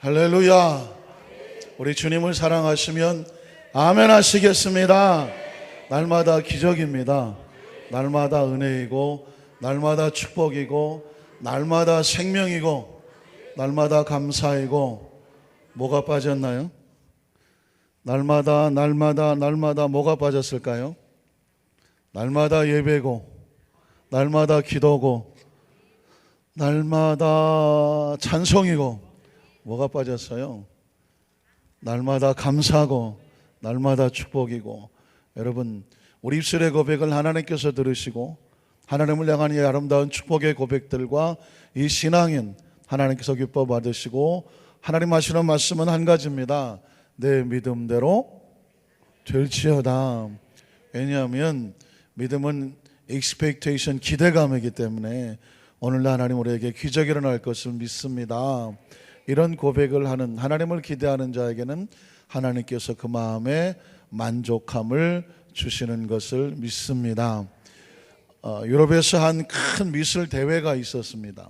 할렐루야. 우리 주님을 사랑하시면 아멘 하시겠습니다. 날마다 기적입니다. 날마다 은혜이고, 날마다 축복이고, 날마다 생명이고, 날마다 감사이고. 뭐가 빠졌나요? 날마다 뭐가 빠졌을까요? 날마다 예배고, 날마다 기도고, 날마다 찬송이고. 뭐가 빠졌어요? 날마다 감사하고, 날마다 축복이고. 여러분, 우리 입술의 고백을 하나님께서 들으시고 하나님을 향한 이 아름다운 축복의 고백들과 이 신앙인 하나님께서 기뻐 받으시고, 하나님 하시는 말씀은 한 가지입니다. 내 믿음대로 될지어다. 왜냐하면 믿음은 expectation, 기대감이기 때문에 오늘날 하나님 우리에게 기적이 일어날 것을 믿습니다. 이런 고백을 하는, 하나님을 기대하는 자에게는 하나님께서 그 마음에 만족함을 주시는 것을 믿습니다. 유럽에서 한 큰 미술 대회가 있었습니다.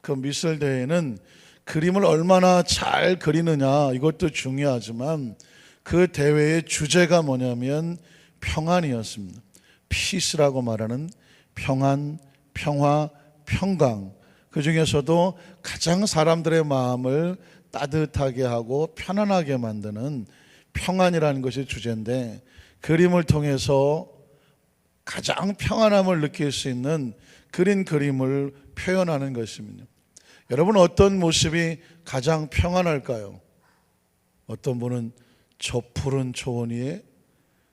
그 미술 대회는 그림을 얼마나 잘 그리느냐, 이것도 중요하지만 그 대회의 주제가 뭐냐면 평안이었습니다. 피스라고 말하는 평안, 평화, 평강. 그 중에서도 가장 사람들의 마음을 따뜻하게 하고 편안하게 만드는 평안이라는 것이 주제인데, 그림을 통해서 가장 평안함을 느낄 수 있는 그린 그림을 표현하는 것입니다. 여러분, 어떤 모습이 가장 평안할까요? 어떤 분은 저 푸른 초원 위에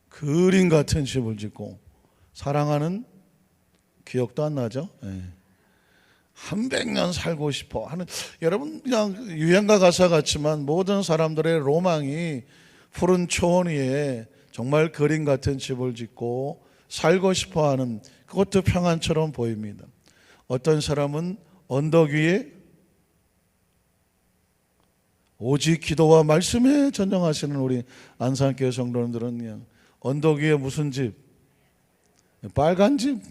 그림 같은 집을 짓고 사랑하는, 기억도 안 나죠? 네. 한 100년 살고 싶어 하는, 여러분 그냥 유행가 가사 같지만 모든 사람들의 로망이 푸른 초원 위에 정말 그림 같은 집을 짓고 살고 싶어 하는, 그것도 평안처럼 보입니다. 어떤 사람은 언덕 위에 오직 기도와 말씀에 전념하시는 우리 안산교회 성도님들은 그냥 언덕 위에 무슨 집? 빨간 집?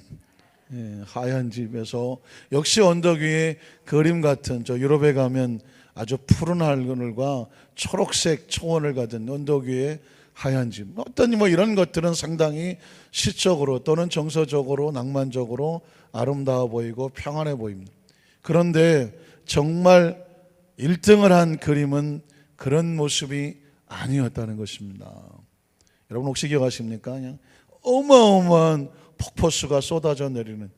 하얀 집에서 역시 언덕 위에 그림 같은, 저 유럽에 가면 아주 푸른 하늘과 초록색 초원을 가진 언덕 위에 하얀 집, 어떤 이런 것들은 상당히 시적으로 또는 정서적으로 낭만적으로 아름다워 보이고 평안해 보입니다. 그런데 정말 1등을 한 그림은 그런 모습이 아니었다는 것입니다. 여러분 혹시 기억하십니까? 그냥 어마어마한 폭포수가 쏟아져 내리는,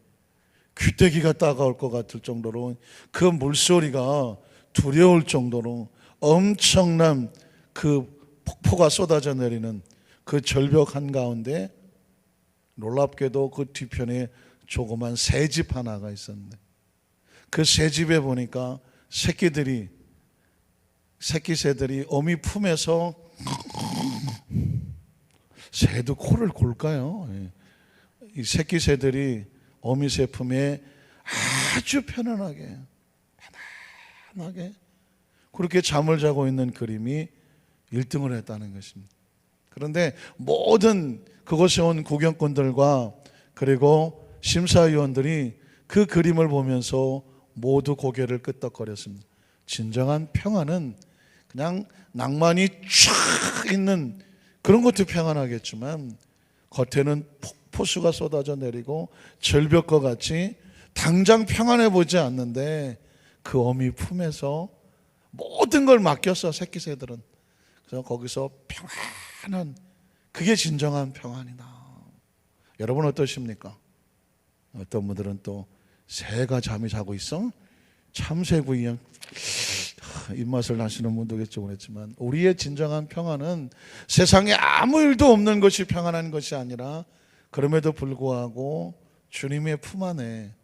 귀때기가 따가울 것 같을 정도로, 그 물소리가 두려울 정도로 엄청난 그 폭포가 쏟아져 내리는 그 절벽 한가운데 놀랍게도 그 뒤편에 조그만 새집 하나가 있었는데, 그 새집에 보니까 새끼 새들이 어미 품에서, 새도 코를 골까요? 이 새끼 새들이 어미 새 품에 아주 편안하게 그렇게 잠을 자고 있는 그림이 1등을 했다는 것입니다. 그런데 모든 그곳에 온 구경꾼들과 그리고 심사위원들이 그 그림을 보면서 모두 고개를 끄덕거렸습니다. 진정한 평안은 그냥 낭만이 쫙 있는 그런 것도 평안하겠지만, 겉에는 폭포수가 쏟아져 내리고 절벽과 같이 당장 평안해 보지 않는데 그 어미 품에서 모든 걸 맡겼어, 새끼 새들은. 그래서 거기서 평안한, 그게 진정한 평안이다. 여러분 어떠십니까? 어떤 분들은 또 새가 잠이 자고 있어? 참새구이 입맛을 나시는 분도 계시겠지만, 우리의 진정한 평안은 세상에 아무 일도 없는 것이 평안한 것이 아니라, 그럼에도 불구하고 주님의 품 안에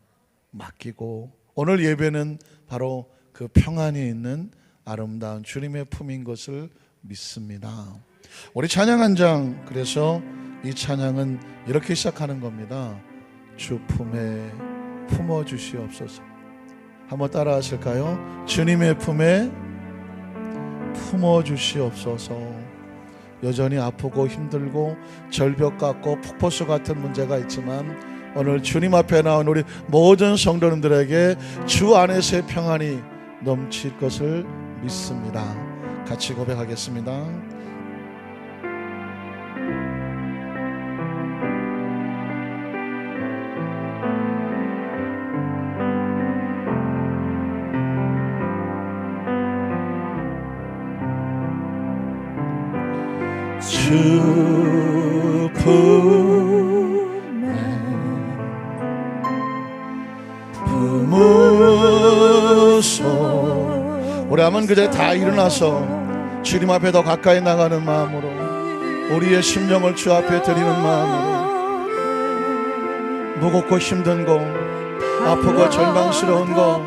맡기고, 오늘 예배는 바로 그 평안이 있는 아름다운 주님의 품인 것을 믿습니다. 우리 찬양 한 장, 그래서 이 찬양은 이렇게 시작하는 겁니다. 주 품에 품어 주시옵소서. 한번 따라 하실까요? 주님의 품에 품어 주시옵소서. 여전히 아프고 힘들고 절벽 같고 폭포수 같은 문제가 있지만, 오늘 주님 앞에 나온 우리 모든 성도님들에게 주 안에서의 평안이 넘칠 것을 믿습니다. 같이 고백하겠습니다. 주 품에 품으소. 우리 한번 그제 다 일어나서 주님 앞에 더 가까이 나가는 마음으로, 우리의 심령을 주 앞에 드리는 마음으로, 무겁고 힘든 거, 아프고 절망스러운 거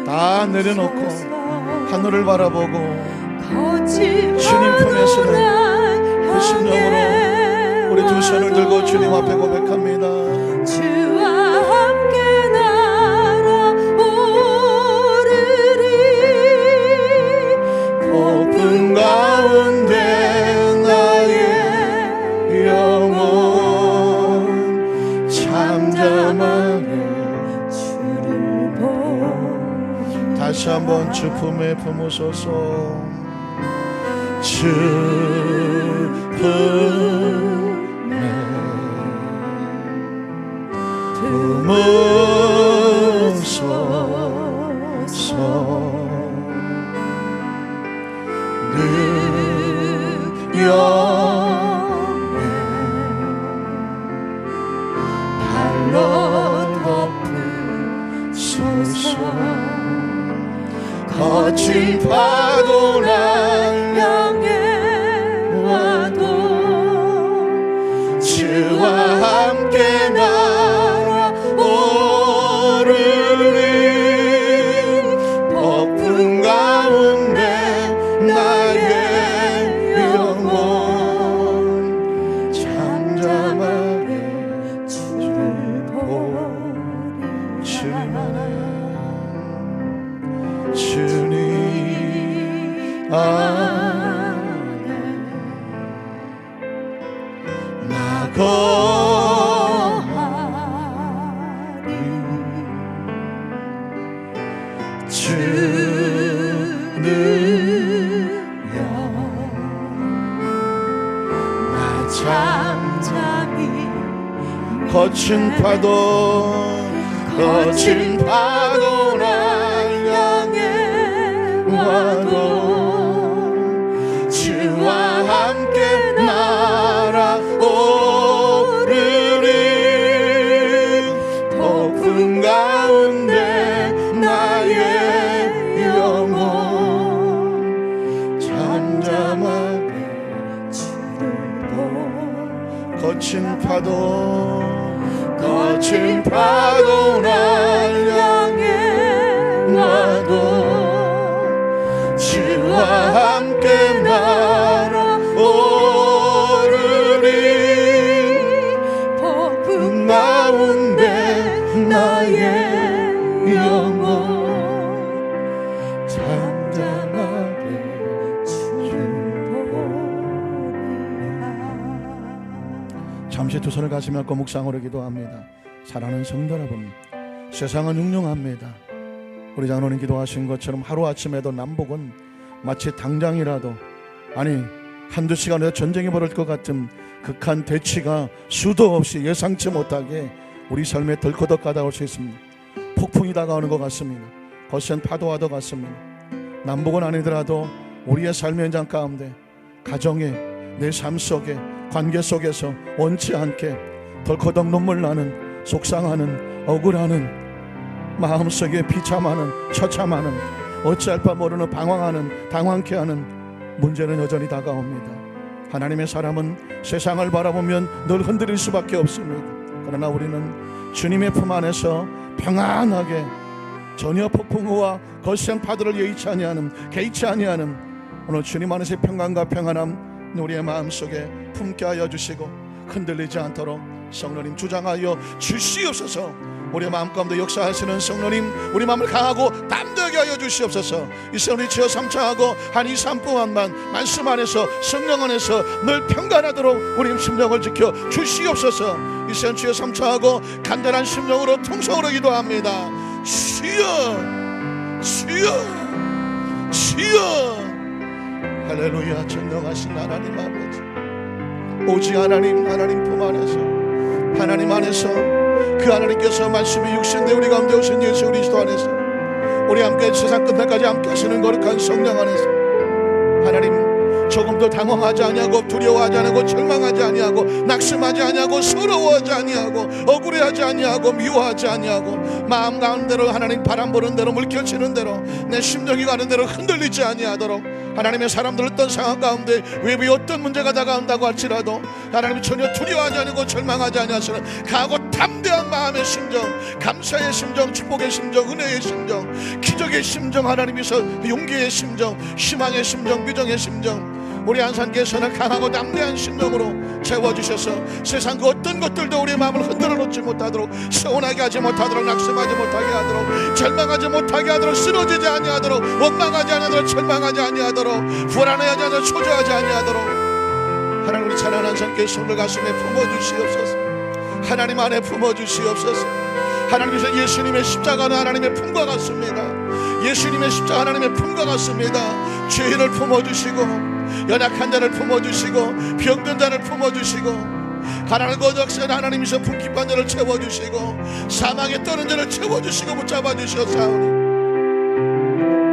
다 내려놓고 하늘을 바라보고 주님 품에서는 그 심령으로 우리 두 손을 들고 주님 앞에 고백합니다. 주와 함께 날아오르리. 고픈 가운데 나의 영혼 잠잠하게 주를 보리. 다시 한번 주 품에 품으소서. 주 품에 품으소서. 늘 영에 발로 덮으소서. 거친 파도 날 향해 와도 주와 함께 날아오르리. 폭풍 가운데 나의 영혼 잠잠하게 주를 보리. 주님 안에 주님 안에 나 거하리. 주는 나 잠잠히 거친 파도 날 향해 와도 주와 함께 날아오르리. 폭풍 가운데 나의 영혼 잠잠하게 주를 보리. 거친 파도 날 향해 와도 주와 함께 날아오르리. 폭풍 가운데 나의 영혼 잠잠하게 주를 보리라. 잠시 두 손을 가슴에 얹고 묵상으로 기도합니다. 사랑하는 성도 여러분, 세상은 흉흉합니다. 우리 장로님 기도하신 것처럼 하루아침에도 남북은 마치 당장이라도, 아니 한두 시간에 전쟁이 벌어질 것 같은 극한 대치가 수도 없이 예상치 못하게 우리 삶에 덜커덕 가다올 수 있습니다. 폭풍이 다가오는 것 같습니다. 거센 파도와도 같습니다. 남북은 아니더라도 우리의 삶의 현장 가운데, 가정에, 내 삶 속에, 관계 속에서 원치 않게 덜커덕 눈물 나는, 속상하는, 억울하는, 마음속에 비참하는, 처참하는, 어찌할 바 모르는 방황하는, 당황케 하는 문제는 여전히 다가옵니다. 하나님의 사람은 세상을 바라보면 늘 흔들릴 수밖에 없습니다. 그러나 우리는 주님의 품 안에서 평안하게 전혀 폭풍우와 거센 파도를 개의치 아니하는 오늘 주님 안에서의 평강과 평안함 우리의 마음속에 품게 하여 주시고, 흔들리지 않도록 성령님 주장하여 주시옵소서. 우리 마음 가운데 역사하시는 성령님, 우리 마음을 강하고 담대하게 하여 주시옵소서. 이 시간 우리 주여 삼창하고 한 2, 3분만 말씀 안에서, 성령 안에서 늘 평안하도록 우리 심령을 지켜 주시옵소서. 이 시간 주여 삼창하고 간절한 심령으로 통성으로 기도합니다. 주여, 주여, 주여. 할렐루야. 전능하신 하나님 아버지, 오직 하나님 품 안에서, 하나님 안에서, 그 하나님께서 말씀이 육신되어 우리 가운데 오신 예수 그리스도 안에서, 우리 함께 세상 끝날까지 함께 하시는 거룩한 성령 안에서 하나님 조금도 당황하지 아니하고, 두려워하지 아니하고, 절망하지 아니하고, 낙심하지 아니하고, 서러워하지 아니하고, 억울해하지 아니하고, 미워하지 아니하고, 마음 가는 대로 하나님 바람 부는 대로, 물결치는 대로, 내 심정이 가는 대로 흔들리지 아니하도록, 하나님의 사람들 어떤 상황 가운데 외부에 어떤 문제가 다가온다고 할지라도 하나님 전혀 두려워하지 않고 절망하지 아니하시는 강하고 담대한 마음의 심정, 감사의 심정, 축복의 심정, 은혜의 심정, 기적의 심정, 하나님께서 용기의 심정, 희망의 심정, 미정의 심정, 우리 안산교회에서는 강하고 담대한 심정으로 채워주셔서 세상 그 어떤 것들도 우리의 마음을 흔들어 놓지 못하도록, 서운하게 하지 못하도록, 낙심하지 못하게 하도록, 절망하지 못하게 하도록, 쓰러지지 아니하도록, 원망하지 아니하도록, 절망하지 아니하도록, 불안해하지 아니하도록, 초조하지 아니하도록 하나님 우리 찬양하는 안산교회 손을 가슴에 품어주시옵소서. 하나님 안에 품어주시옵소서. 하나님께서 예수님의 십자가는 하나님의 품과 같습니다. 예수님의 십자가 하나님의 품과 같습니다. 죄인을 품어주시고, 연약한 자를 품어주시고, 병든 자를 품어주시고, 가난한 거적선 하나님이서 풍기pan 자를 채워주시고, 사망에 떠는 자를 채워주시고 붙잡아주시옵사오니,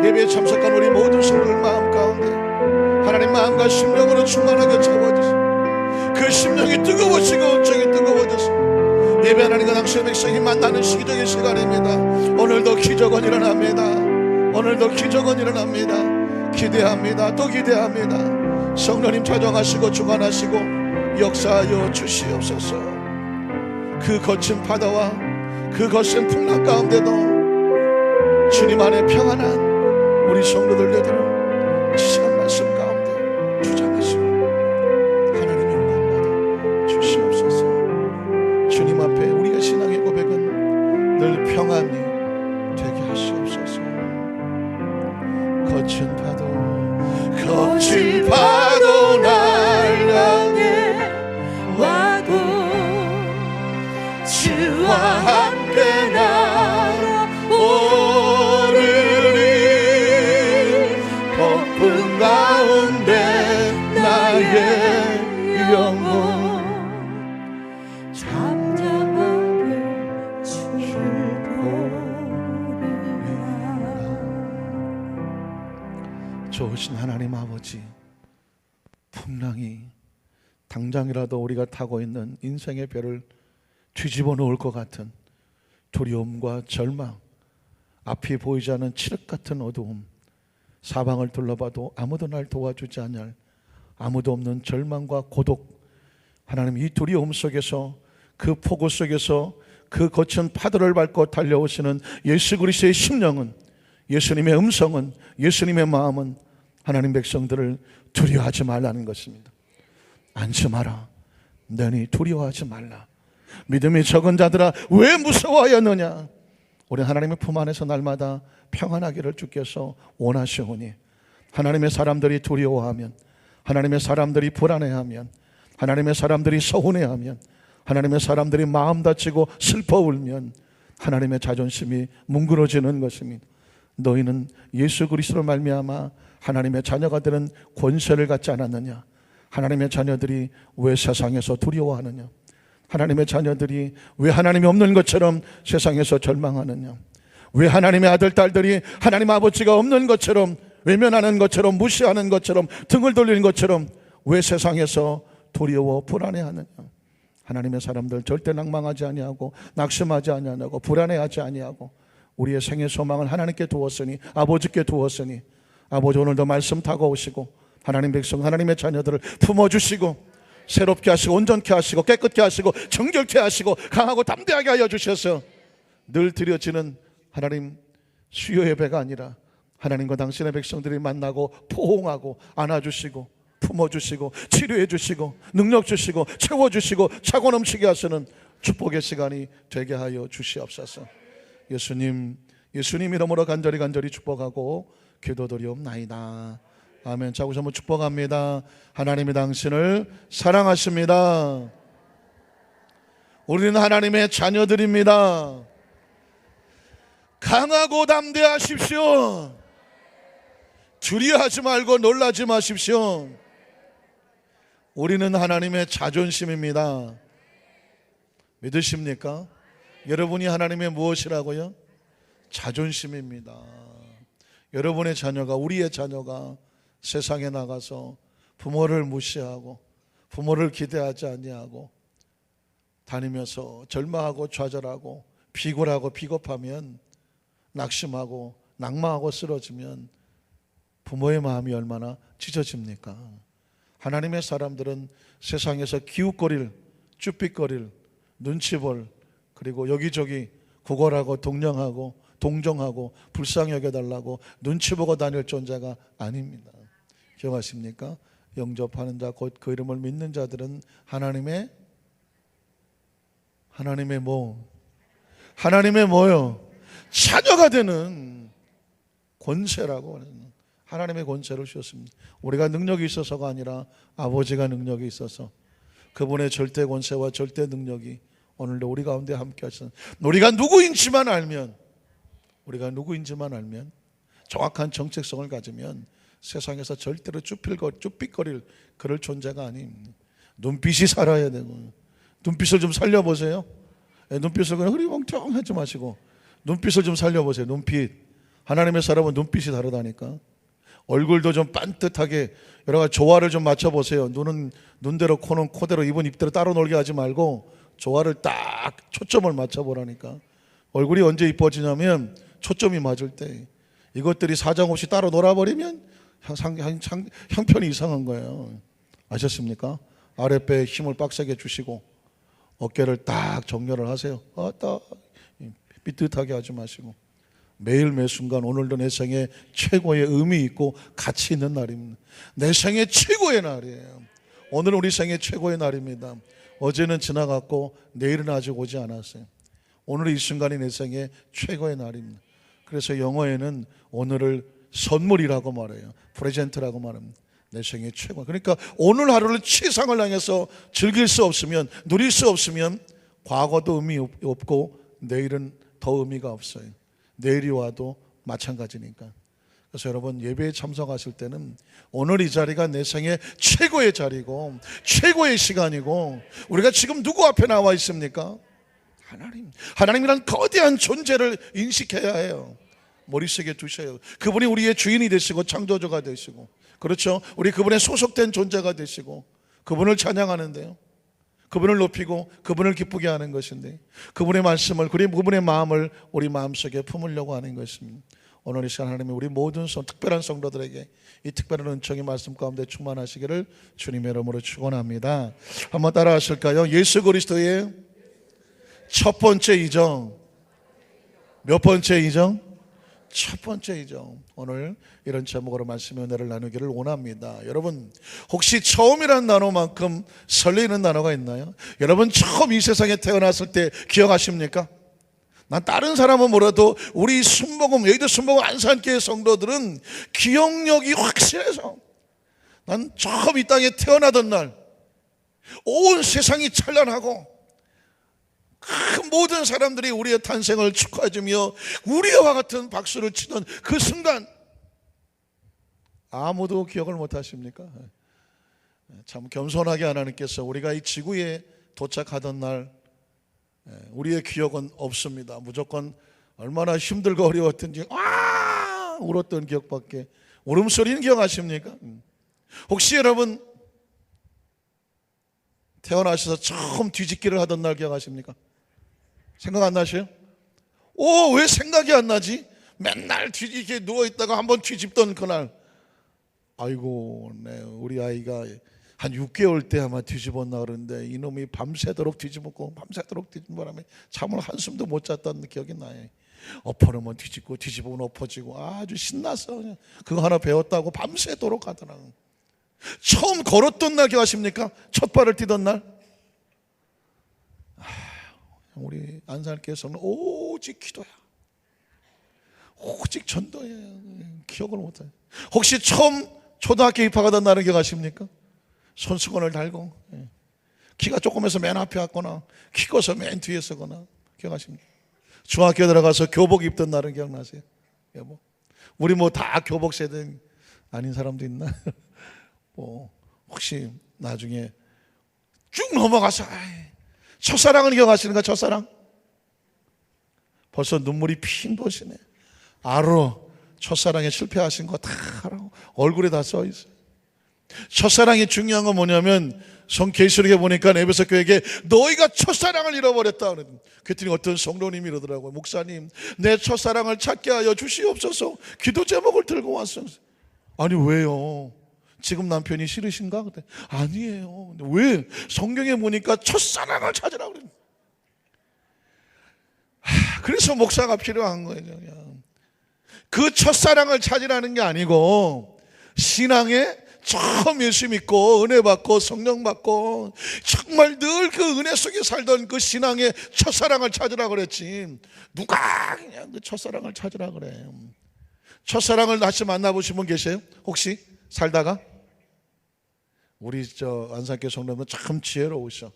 예배에 참석한 우리 모든 성도들 마음 가운데 하나님 마음과 심령으로 충만하게 채워주시고, 그 심령이 뜨거워지고 온정이 뜨거워져서 예배 하나님과 당신의 백성이 만나는 시기적인 시간입니다. 오늘도 기적은 일어납니다. 오늘도 기적은 일어납니다. 기대합니다. 또 기대합니다. 성령님 찾아가시고 주관하시고 역사하여 주시옵소서. 그 거친 바다와 그 거센 풍랑 가운데도 주님 안에 평안한 우리 성도들 되도록 지시한 말씀 가운데 주장하시고 하나님 영광받아 주시옵소서. 주님 앞에 우리가 신앙의 고백은 늘 평안이 되게 하시옵소서. 거친 파도 날 향해 와도 주와 함께 날아오르리. 폭풍 가운데 나의 영혼 잠잠하게 주를 보리라. 좋으신 하나님 아버지, 풍랑이 당장이라도 우리가 타고 있는 인생의 배를 뒤집어 놓을 것 같은 두려움과 절망, 앞이 보이지 않는 칠흑 같은 어두움, 사방을 둘러봐도 아무도 날 도와주지 않을 아무도 없는 절망과 고독, 하나님 이 두려움 속에서, 그 폭우 속에서 그 거친 파도를 밟고 달려오시는 예수 그리스도의 심령은, 예수님의 음성은, 예수님의 마음은 하나님 백성들을 두려워하지 말라는 것입니다. 안심하라. 너희 두려워하지 말라. 믿음이 적은 자들아 왜 무서워하였느냐. 우리 하나님의 품 안에서 날마다 평안하기를 주께서 원하시오니, 하나님의 사람들이 두려워하면, 하나님의 사람들이 불안해하면, 하나님의 사람들이 서운해하면, 하나님의 사람들이 마음 다치고 슬퍼 울면 하나님의 자존심이 뭉그러지는 것입니다. 너희는 예수 그리스도로 말미암아 하나님의 자녀가 되는 권세를 갖지 않았느냐. 하나님의 자녀들이 왜 세상에서 두려워하느냐. 하나님의 자녀들이 왜 하나님이 없는 것처럼 세상에서 절망하느냐. 왜 하나님의 아들 딸들이 하나님 아버지가 없는 것처럼, 외면하는 것처럼, 무시하는 것처럼, 등을 돌리는 것처럼 왜 세상에서 두려워 불안해하느냐. 하나님의 사람들 절대 낭망하지 아니하고, 낙심하지 아니하고, 불안해하지 아니하고, 우리의 생애 소망을 하나님께 두었으니, 아버지께 두었으니, 아버지 오늘도 말씀 다가오시고 하나님 백성, 하나님의 자녀들을 품어주시고 새롭게 하시고 온전케 하시고 깨끗게 하시고 정결케 하시고 강하고 담대하게 하여 주셔서 늘 드려지는 하나님 수요의 배가 아니라 하나님과 당신의 백성들이 만나고 포옹하고 안아주시고 품어주시고 치료해 주시고 능력 주시고 채워주시고 차고 넘치게 하시는 축복의 시간이 되게 하여 주시옵소서. 예수님 이름으로 간절히 축복하고 기도드리옵나이다. 아멘. 자, 우선 한번 축복합니다. 하나님이 당신을 사랑하십니다. 우리는 하나님의 자녀들입니다. 강하고 담대하십시오. 두려워하지 말고 놀라지 마십시오. 우리는 하나님의 자존심입니다. 믿으십니까? 여러분이 하나님의 무엇이라고요? 자존심입니다. 여러분의 자녀가, 우리의 자녀가 세상에 나가서 부모를 무시하고 부모를 기대하지 아니하고 다니면서 절망하고 좌절하고 비굴하고 비겁하면, 낙심하고 낙마하고 쓰러지면 부모의 마음이 얼마나 찢어집니까? 하나님의 사람들은 세상에서 기웃거릴, 쭈삣거릴, 눈치볼, 그리고 여기저기 구걸하고 동령하고 동정하고 불쌍히 여겨달라고 눈치 보고 다닐 존재가 아닙니다. 기억하십니까? 영접하는 자, 곧 그 이름을 믿는 자들은 하나님의 하나님의 뭐요? 자녀가 되는 권세라고 하는, 하나님의 권세를 주셨습니다. 우리가 능력이 있어서가 아니라 아버지가 능력이 있어서 그분의 절대 권세와 절대 능력이 오늘도 우리 가운데 함께 하시는, 우리가 누구인지만 알면 정확한 정체성을 가지면 세상에서 절대로 쭈삣거릴 그럴 존재가 아닙니다. 눈빛이 살아야 되고, 눈빛을 좀 살려보세요. 눈빛을 그냥 흐리멍텅하지 마시고 눈빛을 좀 살려보세요. 눈빛. 하나님의 사람은 눈빛이 다르다니까. 얼굴도 좀 반듯하게 여러 가지 조화를 좀 맞춰보세요. 눈은 눈대로, 코는 코대로, 입은 입대로 따로 놀게 하지 말고 조화를 딱 초점을 맞춰보라니까. 얼굴이 언제 이뻐지냐면 초점이 맞을 때. 이것들이 사정없이 따로 놀아버리면 형편이 이상한 거예요. 아셨습니까? 아랫배에 힘을 빡세게 주시고 어깨를 딱 정렬을 하세요. 딱 삐뚤하게 하지 마시고 매일 매 순간 오늘도 내 생에 최고의 의미 있고 가치 있는 날입니다. 내 생에 최고의 날이에요. 오늘은 우리 생애 최고의 날입니다. 어제는 지나갔고 내일은 아직 오지 않았어요. 오늘 이 순간이 내 생애 최고의 날입니다. 그래서 영어에는 오늘을 선물이라고 말해요. 프레젠트라고 말합니다. 내 생애 최고. 그러니까 오늘 하루를 최상을 향해서 즐길 수 없으면, 누릴 수 없으면 과거도 의미 없고 내일은 더 의미가 없어요. 내일이 와도 마찬가지니까. 그래서 여러분, 예배에 참석하실 때는 오늘 이 자리가 내 생애 최고의 자리고 최고의 시간이고, 우리가 지금 누구 앞에 나와 있습니까? 하나님이란 거대한 존재를 인식해야 해요. 머릿속에 두셔요. 그분이 우리의 주인이 되시고 창조주가 되시고, 그렇죠? 우리 그분의 소속된 존재가 되시고, 그분을 찬양하는데요, 그분을 높이고 그분을 기쁘게 하는 것인데, 그분의 말씀을, 그분의 마음을 우리 마음속에 품으려고 하는 것입니다. 오늘 이 시간 하나님이 우리 모든 특별한 성도들에게 이 특별한 은총의 말씀 가운데 충만하시기를 주님의 이름으로 축원합니다. 한번 따라 하실까요? 예수 그리스도의 첫 번째 이정. 몇 번째 이정? 첫 번째 이정. 오늘 이런 제목으로 말씀의 은혜를 나누기를 원합니다. 여러분, 혹시 처음이라는 단어만큼 설레이는 단어가 있나요? 여러분, 처음 이 세상에 태어났을 때 기억하십니까? 난 다른 사람은 몰라도 우리 순복음, 여의도 순복음 안산교회 성도들은 기억력이 확실해서, 난 처음 이 땅에 태어나던 날 온 세상이 찬란하고 그 모든 사람들이 우리의 탄생을 축하해주며 우리와 같은 박수를 치던 그 순간, 아무도 기억을 못하십니까? 참 겸손하게 하나님께서 우리가 이 지구에 도착하던 날 우리의 기억은 없습니다. 무조건 얼마나 힘들고 어려웠던지 울었던 기억밖에. 울음소리는 기억하십니까? 혹시 여러분 태어나셔서 처음 뒤집기를 하던 날 기억하십니까? 생각 안 나셔요? 왜 생각이 안 나지? 맨날 이렇게 누워있다가 한번 뒤집던 그날, 아이고, 우리 아이가 한 6개월 때 아마 뒤집었나 그러는데 이놈이 밤새도록 뒤집었고 밤새도록 뒤집은 바람에 잠을 한숨도 못 잤다는 기억이 나요. 엎어놓으면 뒤집고 뒤집으면 엎어지고 아주 신났어. 그냥 그거 하나 배웠다고 밤새도록 하더라고요. 처음 걸었던 날 기억하십니까? 첫 발을 뛰던 날. 우리 안산교회에서는 오직 기도야, 오직 전도예요. 기억을 못해요. 혹시 처음 초등학교 입학하던 날을 기억하십니까? 손수건을 달고 키가 조금해서 맨 앞에 왔거나 키 커서 맨 뒤에 서거나 기억하십니까? 중학교 들어가서 교복 입던 날은 기억나세요? 여보, 우리 뭐 다 교복 세대. 아닌 사람도 있나? 뭐 혹시 나중에 쭉 넘어가서 첫사랑을 기억하시는가? 첫사랑? 벌써 눈물이 핑 도시네. 알아. 첫사랑에 실패하신 거 다 알아. 얼굴에 다 써 있어요. 첫사랑이 중요한 건 뭐냐면 성계시록에 보니까 에베소 교회에게 너희가 첫사랑을 잃어버렸다. 그랬더니 어떤 성도님이 이러더라고요. 목사님, 내 첫사랑을 찾게 하여 주시옵소서. 기도 제목을 들고 왔어요. 아니 왜요? 지금 남편이 싫으신가? 아니에요. 근데 왜? 성경에 보니까 첫사랑을 찾으라고 그래요. 그래서 목사가 필요한 거예요. 그냥. 그 첫사랑을 찾으라는 게 아니고 신앙에 처음 예수 믿고 은혜 받고 성령 받고 정말 늘 그 은혜 속에 살던 그 신앙의 첫사랑을 찾으라 그랬지. 누가 그냥 그 첫사랑을 찾으라 그래. 첫사랑을 다시 만나보신 분 계세요? 혹시 살다가? 우리 안산교회 성도님은 참 지혜로우셔.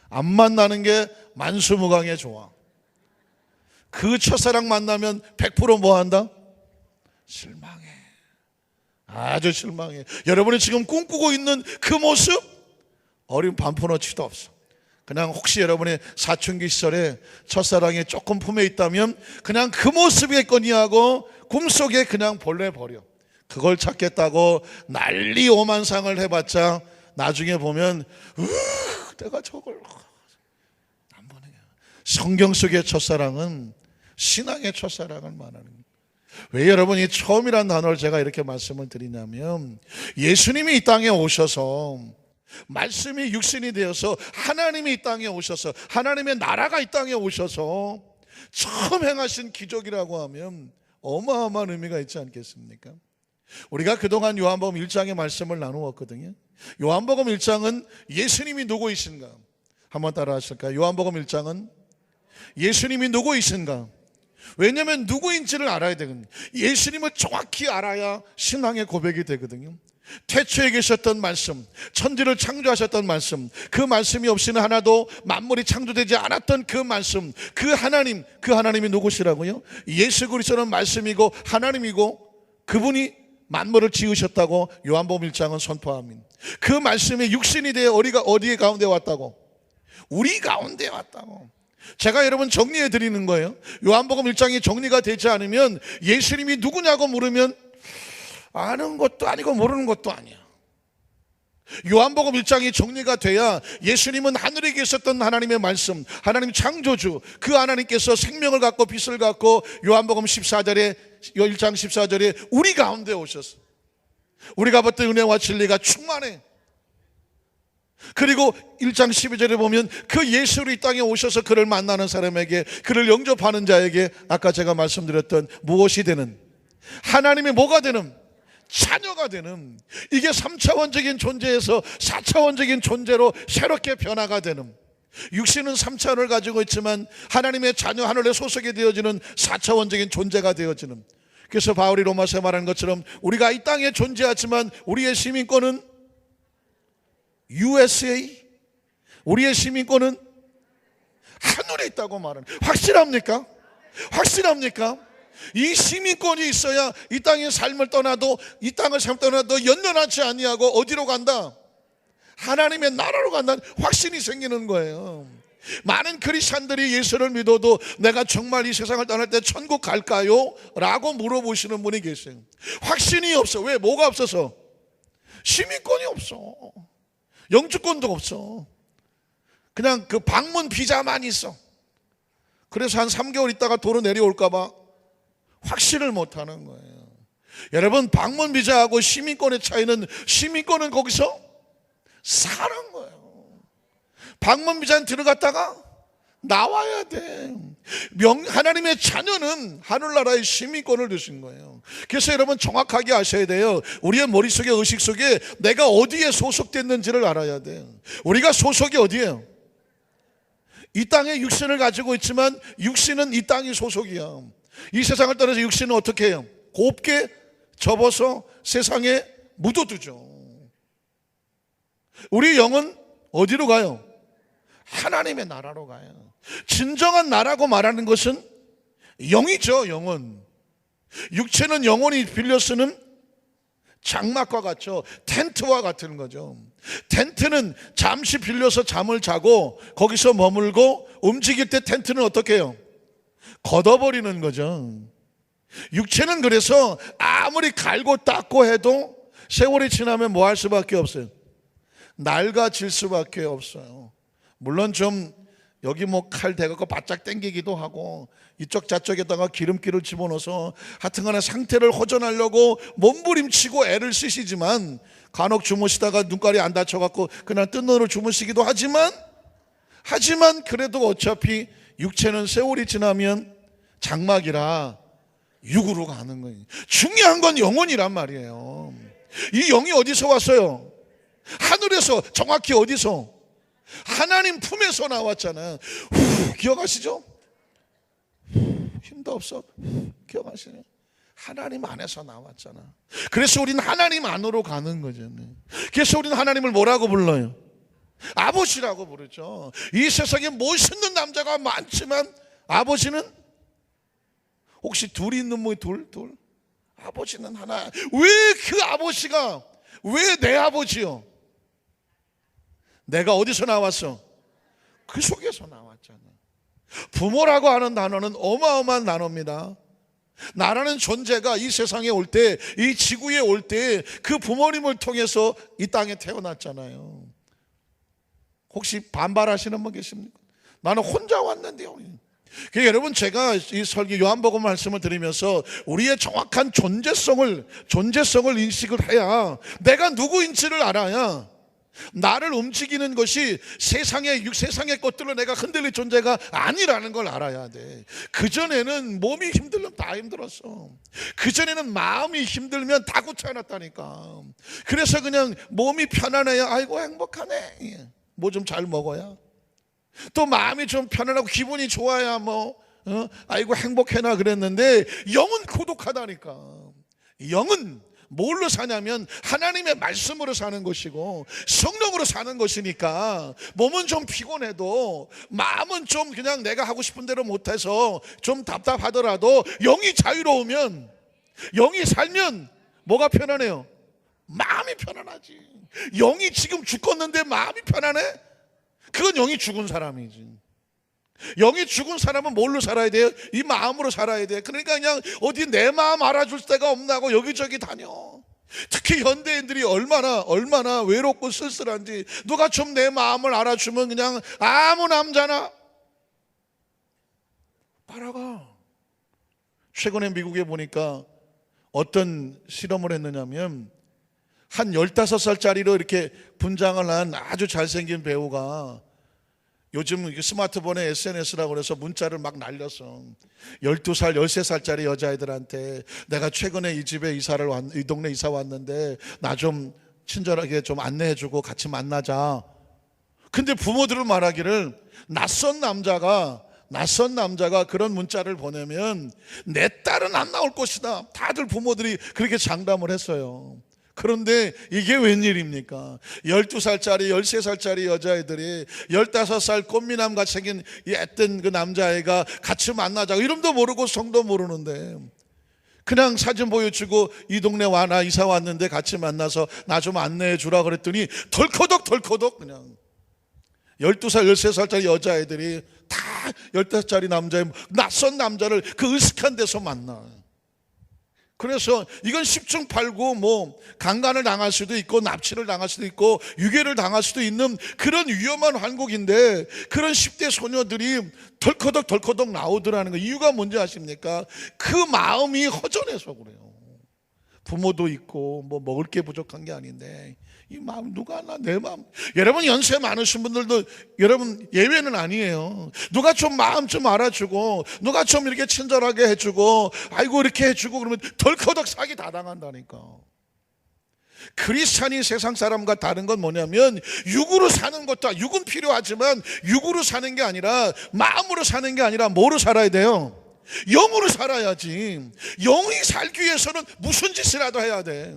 안 만나는 게 만수무강에 좋아. 그 첫사랑 만나면 100% 뭐 한다? 실망해. 아주 실망해. 여러분이 지금 꿈꾸고 있는 그 모습 어린 반푼어치도 없어. 그냥 혹시 여러분의 사춘기 시절에 첫사랑이 조금 품에 있다면 그냥 그 모습이겠거니 하고 꿈속에 그냥 버려. 그걸 찾겠다고 난리 오만상을 해봤자 나중에 보면 내가 저걸 안 보네. 성경 속의 첫사랑은 신앙의 첫사랑을 말하는 거예요. 왜 여러분이 처음이라는 단어를 제가 이렇게 말씀을 드리냐면 예수님이 이 땅에 오셔서 말씀이 육신이 되어서 하나님이 이 땅에 오셔서 하나님의 나라가 이 땅에 오셔서 처음 행하신 기적이라고 하면 어마어마한 의미가 있지 않겠습니까? 우리가 그동안 요한복음 1장의 말씀을 나누었거든요. 요한복음 1장은 예수님이 누구이신가? 한번 따라 하실까요? 요한복음 1장은 예수님이 누구이신가? 왜냐하면 누구인지를 알아야 되거든요. 예수님을 정확히 알아야 신앙의 고백이 되거든요. 태초에 계셨던 말씀, 천지를 창조하셨던 말씀, 그 말씀이 없이는 하나도 만물이 창조되지 않았던 그 말씀, 그 하나님이 누구시라고요? 예수 그리스도는 말씀이고 하나님이고 그분이 만물을 지으셨다고 요한복음 1장은 선포합니다. 그 말씀이 육신이 되어 우리가 어디에 가운데 왔다고? 우리 가운데 왔다고. 제가 여러분 정리해 드리는 거예요. 요한복음 1장이 정리가 되지 않으면 예수님이 누구냐고 물으면 아는 것도 아니고 모르는 것도 아니야. 요한복음 1장이 정리가 돼야 예수님은 하늘에 계셨던 하나님의 말씀, 하나님 창조주, 그 하나님께서 생명을 갖고 빛을 갖고 요한복음 14절에 1장 14절에 우리 가운데 오셨어. 우리가 받던 은혜와 진리가 충만해. 그리고 1장 12절에 보면 그 예수로 이 땅에 오셔서 그를 만나는 사람에게, 그를 영접하는 자에게 아까 제가 말씀드렸던 무엇이 되는, 하나님의 뭐가 되는, 자녀가 되는, 이게 3차원적인 존재에서 4차원적인 존재로 새롭게 변화가 되는, 육신은 3차원을 가지고 있지만 하나님의 자녀, 하늘에 소속이 되어지는 4차원적인 존재가 되어지는. 그래서 바울이 로마서에 말하는 것처럼 우리가 이 땅에 존재하지만 우리의 시민권은 USA, 우리의 시민권은 하늘에 있다고 말하는. 확실합니까? 확실합니까? 이 시민권이 있어야 이 땅의 삶을 떠나도, 이 땅을 떠나도 연연하지 아니하고 어디로 간다? 하나님의 나라로 간다는 확신이 생기는 거예요. 많은 크리스찬들이 예수를 믿어도 내가 정말 이 세상을 떠날 때 천국 갈까요? 라고 물어보시는 분이 계세요. 확신이 없어. 왜? 뭐가 없어서? 시민권이 없어. 영주권도 없어. 그냥 그 방문 비자만 있어. 그래서 한 3개월 있다가 도로 내려올까봐 확신을 못하는 거예요. 여러분, 방문 비자하고 시민권의 차이는, 시민권은 거기서 사는 거예요. 방문 비자는 들어갔다가 나와야 돼. 하나님의 자녀는 하늘나라의 시민권을 주신 거예요. 그래서 여러분 정확하게 아셔야 돼요. 우리의 머릿속에, 의식 속에 내가 어디에 소속됐는지를 알아야 돼요. 우리가 소속이 어디예요? 이 땅에 육신을 가지고 있지만 육신은 이 땅이 소속이야. 이 세상을 떠나서 육신은 어떻게 해요? 곱게 접어서 세상에 묻어두죠. 우리 영은 어디로 가요? 하나님의 나라로 가요. 진정한 나라고 말하는 것은 영이죠. 영은. 육체는 영혼이 빌려 쓰는 장막과 같죠. 텐트와 같은 거죠. 텐트는 잠시 빌려서 잠을 자고 거기서 머물고, 움직일 때 텐트는 어떻게 해요? 걷어버리는 거죠. 육체는 그래서 아무리 갈고 닦고 해도 세월이 지나면 뭐 할 수밖에 없어요? 낡아질 수밖에 없어요. 물론 좀 여기 뭐 칼 대갖고 바짝 당기기도 하고 이쪽 저쪽에다가 기름기를 집어넣어서 하여튼간에 상태를 호전하려고 몸부림치고 애를 쓰시지만, 간혹 주무시다가 눈깔이 안 다쳐갖고 그냥 뜬 눈으로 주무시기도 하지만 그래도 어차피 육체는 세월이 지나면 장막이라 육으로 가는 거예요. 중요한 건 영혼이란 말이에요. 이 영이 어디서 왔어요? 하늘에서. 정확히 어디서? 하나님 품에서 나왔잖아요. 기억하시죠? 힘도 없어. 기억하시네요. 하나님 안에서 나왔잖아. 그래서 우리는 하나님 안으로 가는 거잖아요. 그래서 우리는 하나님을 뭐라고 불러요? 아버지라고 부르죠. 이 세상에 멋있는 남자가 많지만 아버지는 혹시 둘이 있는 뭐 둘? 아버지는 하나. 왜 그 아버지가 왜 내 아버지요? 내가 어디서 나왔어? 그 속에서 나왔잖아. 부모라고 하는 단어는 어마어마한 단어입니다. 나라는 존재가 이 세상에 올 때, 이 지구에 올 때 그 부모님을 통해서 이 땅에 태어났잖아요. 혹시 반발하시는 분 계십니까? 나는 혼자 왔는데요. 그러니까 여러분, 제가 이 설교 요한복음 말씀을 드리면서 우리의 정확한 존재성을 인식을 해야, 내가 누구인지를 알아야 나를 움직이는 것이 세상의 것들로 내가 흔들릴 존재가 아니라는 걸 알아야 돼. 그전에는 몸이 힘들면 다 힘들었어. 그전에는 마음이 힘들면 다 구차해놨다니까. 그래서 그냥 몸이 편안해야 아이고 행복하네, 뭐 좀 잘 먹어야, 또 마음이 좀 편안하고 기분이 좋아야 아이고 행복해나 그랬는데, 영은 고독하다니까. 영은 뭘로 사냐면 하나님의 말씀으로 사는 것이고 성령으로 사는 것이니까, 몸은 좀 피곤해도 마음은 좀 그냥 내가 하고 싶은 대로 못해서 좀 답답하더라도 영이 자유로우면, 영이 살면 뭐가 편안해요? 마음이 편안하지. 영이 지금 죽었는데 마음이 편안해? 그건 영이 죽은 사람이지. 영이 죽은 사람은 뭘로 살아야 돼요? 이 마음으로 살아야 돼. 그러니까 그냥 어디 내 마음 알아줄 데가 없나 고 여기저기 다녀. 특히 현대인들이 얼마나 외롭고 쓸쓸한지. 누가 좀 내 마음을 알아주면 그냥 아무 남자나 따라가. 최근에 미국에 보니까 어떤 실험을 했느냐면, 한 15살짜리로 이렇게 분장을 한 아주 잘생긴 배우가 요즘 스마트폰에 SNS라고 그래서 문자를 막 날렸어. 12살, 13살짜리 여자애들한테 내가 최근에 이 집에 이 동네 이사 왔는데 나 좀 친절하게 좀 안내해주고 같이 만나자. 근데 부모들은 말하기를, 낯선 남자가 그런 문자를 보내면 내 딸은 안 나올 것이다. 다들 부모들이 그렇게 장담을 했어요. 그런데 이게 웬일입니까? 12살짜리 13살짜리 여자애들이 15살 꽃미남같이 생긴 예쁜 그 남자애가 같이 만나자고, 이름도 모르고 성도 모르는데 그냥 사진 보여주고 이 동네 와, 나 이사 왔는데 같이 만나서 나 좀 안내해 주라 그랬더니 덜커덕 그냥 12살 13살짜리 여자애들이 다 15살짜리 남자의 낯선 남자를 그 으슥한 데서 만나. 그래서 이건 10중 8구 뭐 강간을 당할 수도 있고 납치를 당할 수도 있고 유괴를 당할 수도 있는 그런 위험한 환국인데, 그런 10대 소녀들이 덜커덕 나오더라는 거. 이유가 뭔지 아십니까? 그 마음이 허전해서 그래요. 부모도 있고 뭐 먹을 게 부족한 게 아닌데 이 마음 누가 알아? 내 마음. 여러분 연세 많으신 분들도 여러분 예외는 아니에요. 누가 좀 마음 좀 알아주고 누가 좀 이렇게 친절하게 해주고 아이고 이렇게 해주고 그러면 덜커덕 사기 다 당한다니까. 크리스찬이 세상 사람과 다른 건 뭐냐면, 육으로 사는 것도, 육은 필요하지만 육으로 사는 게 아니라, 마음으로 사는 게 아니라 뭐로 살아야 돼요? 영으로 살아야지. 영이 살기 위해서는 무슨 짓이라도 해야 돼.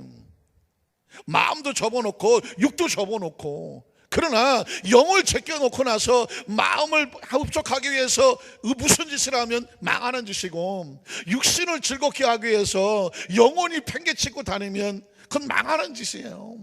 마음도 접어놓고 육도 접어놓고. 그러나 영을 제껴놓고 나서 마음을 흡족하기 위해서 무슨 짓을 하면 망하는 짓이고, 육신을 즐겁게 하기 위해서 영혼이 팽개치고 다니면 그건 망하는 짓이에요.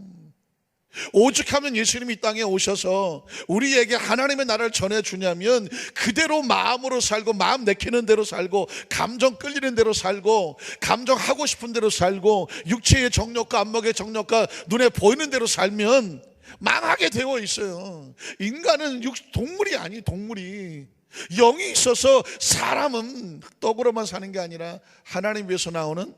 오죽하면 예수님이 이 땅에 오셔서 우리에게 하나님의 나라를 전해주냐면 그대로 마음으로 살고 마음 내키는 대로 살고 감정 끌리는 대로 살고 감정하고 싶은 대로 살고 육체의 정욕과 안목의 정욕과 눈에 보이는 대로 살면 망하게 되어 있어요. 인간은 동물이 아니, 동물이 영이 있어서 사람은 떡으로만 사는 게 아니라 하나님 위해서 나오는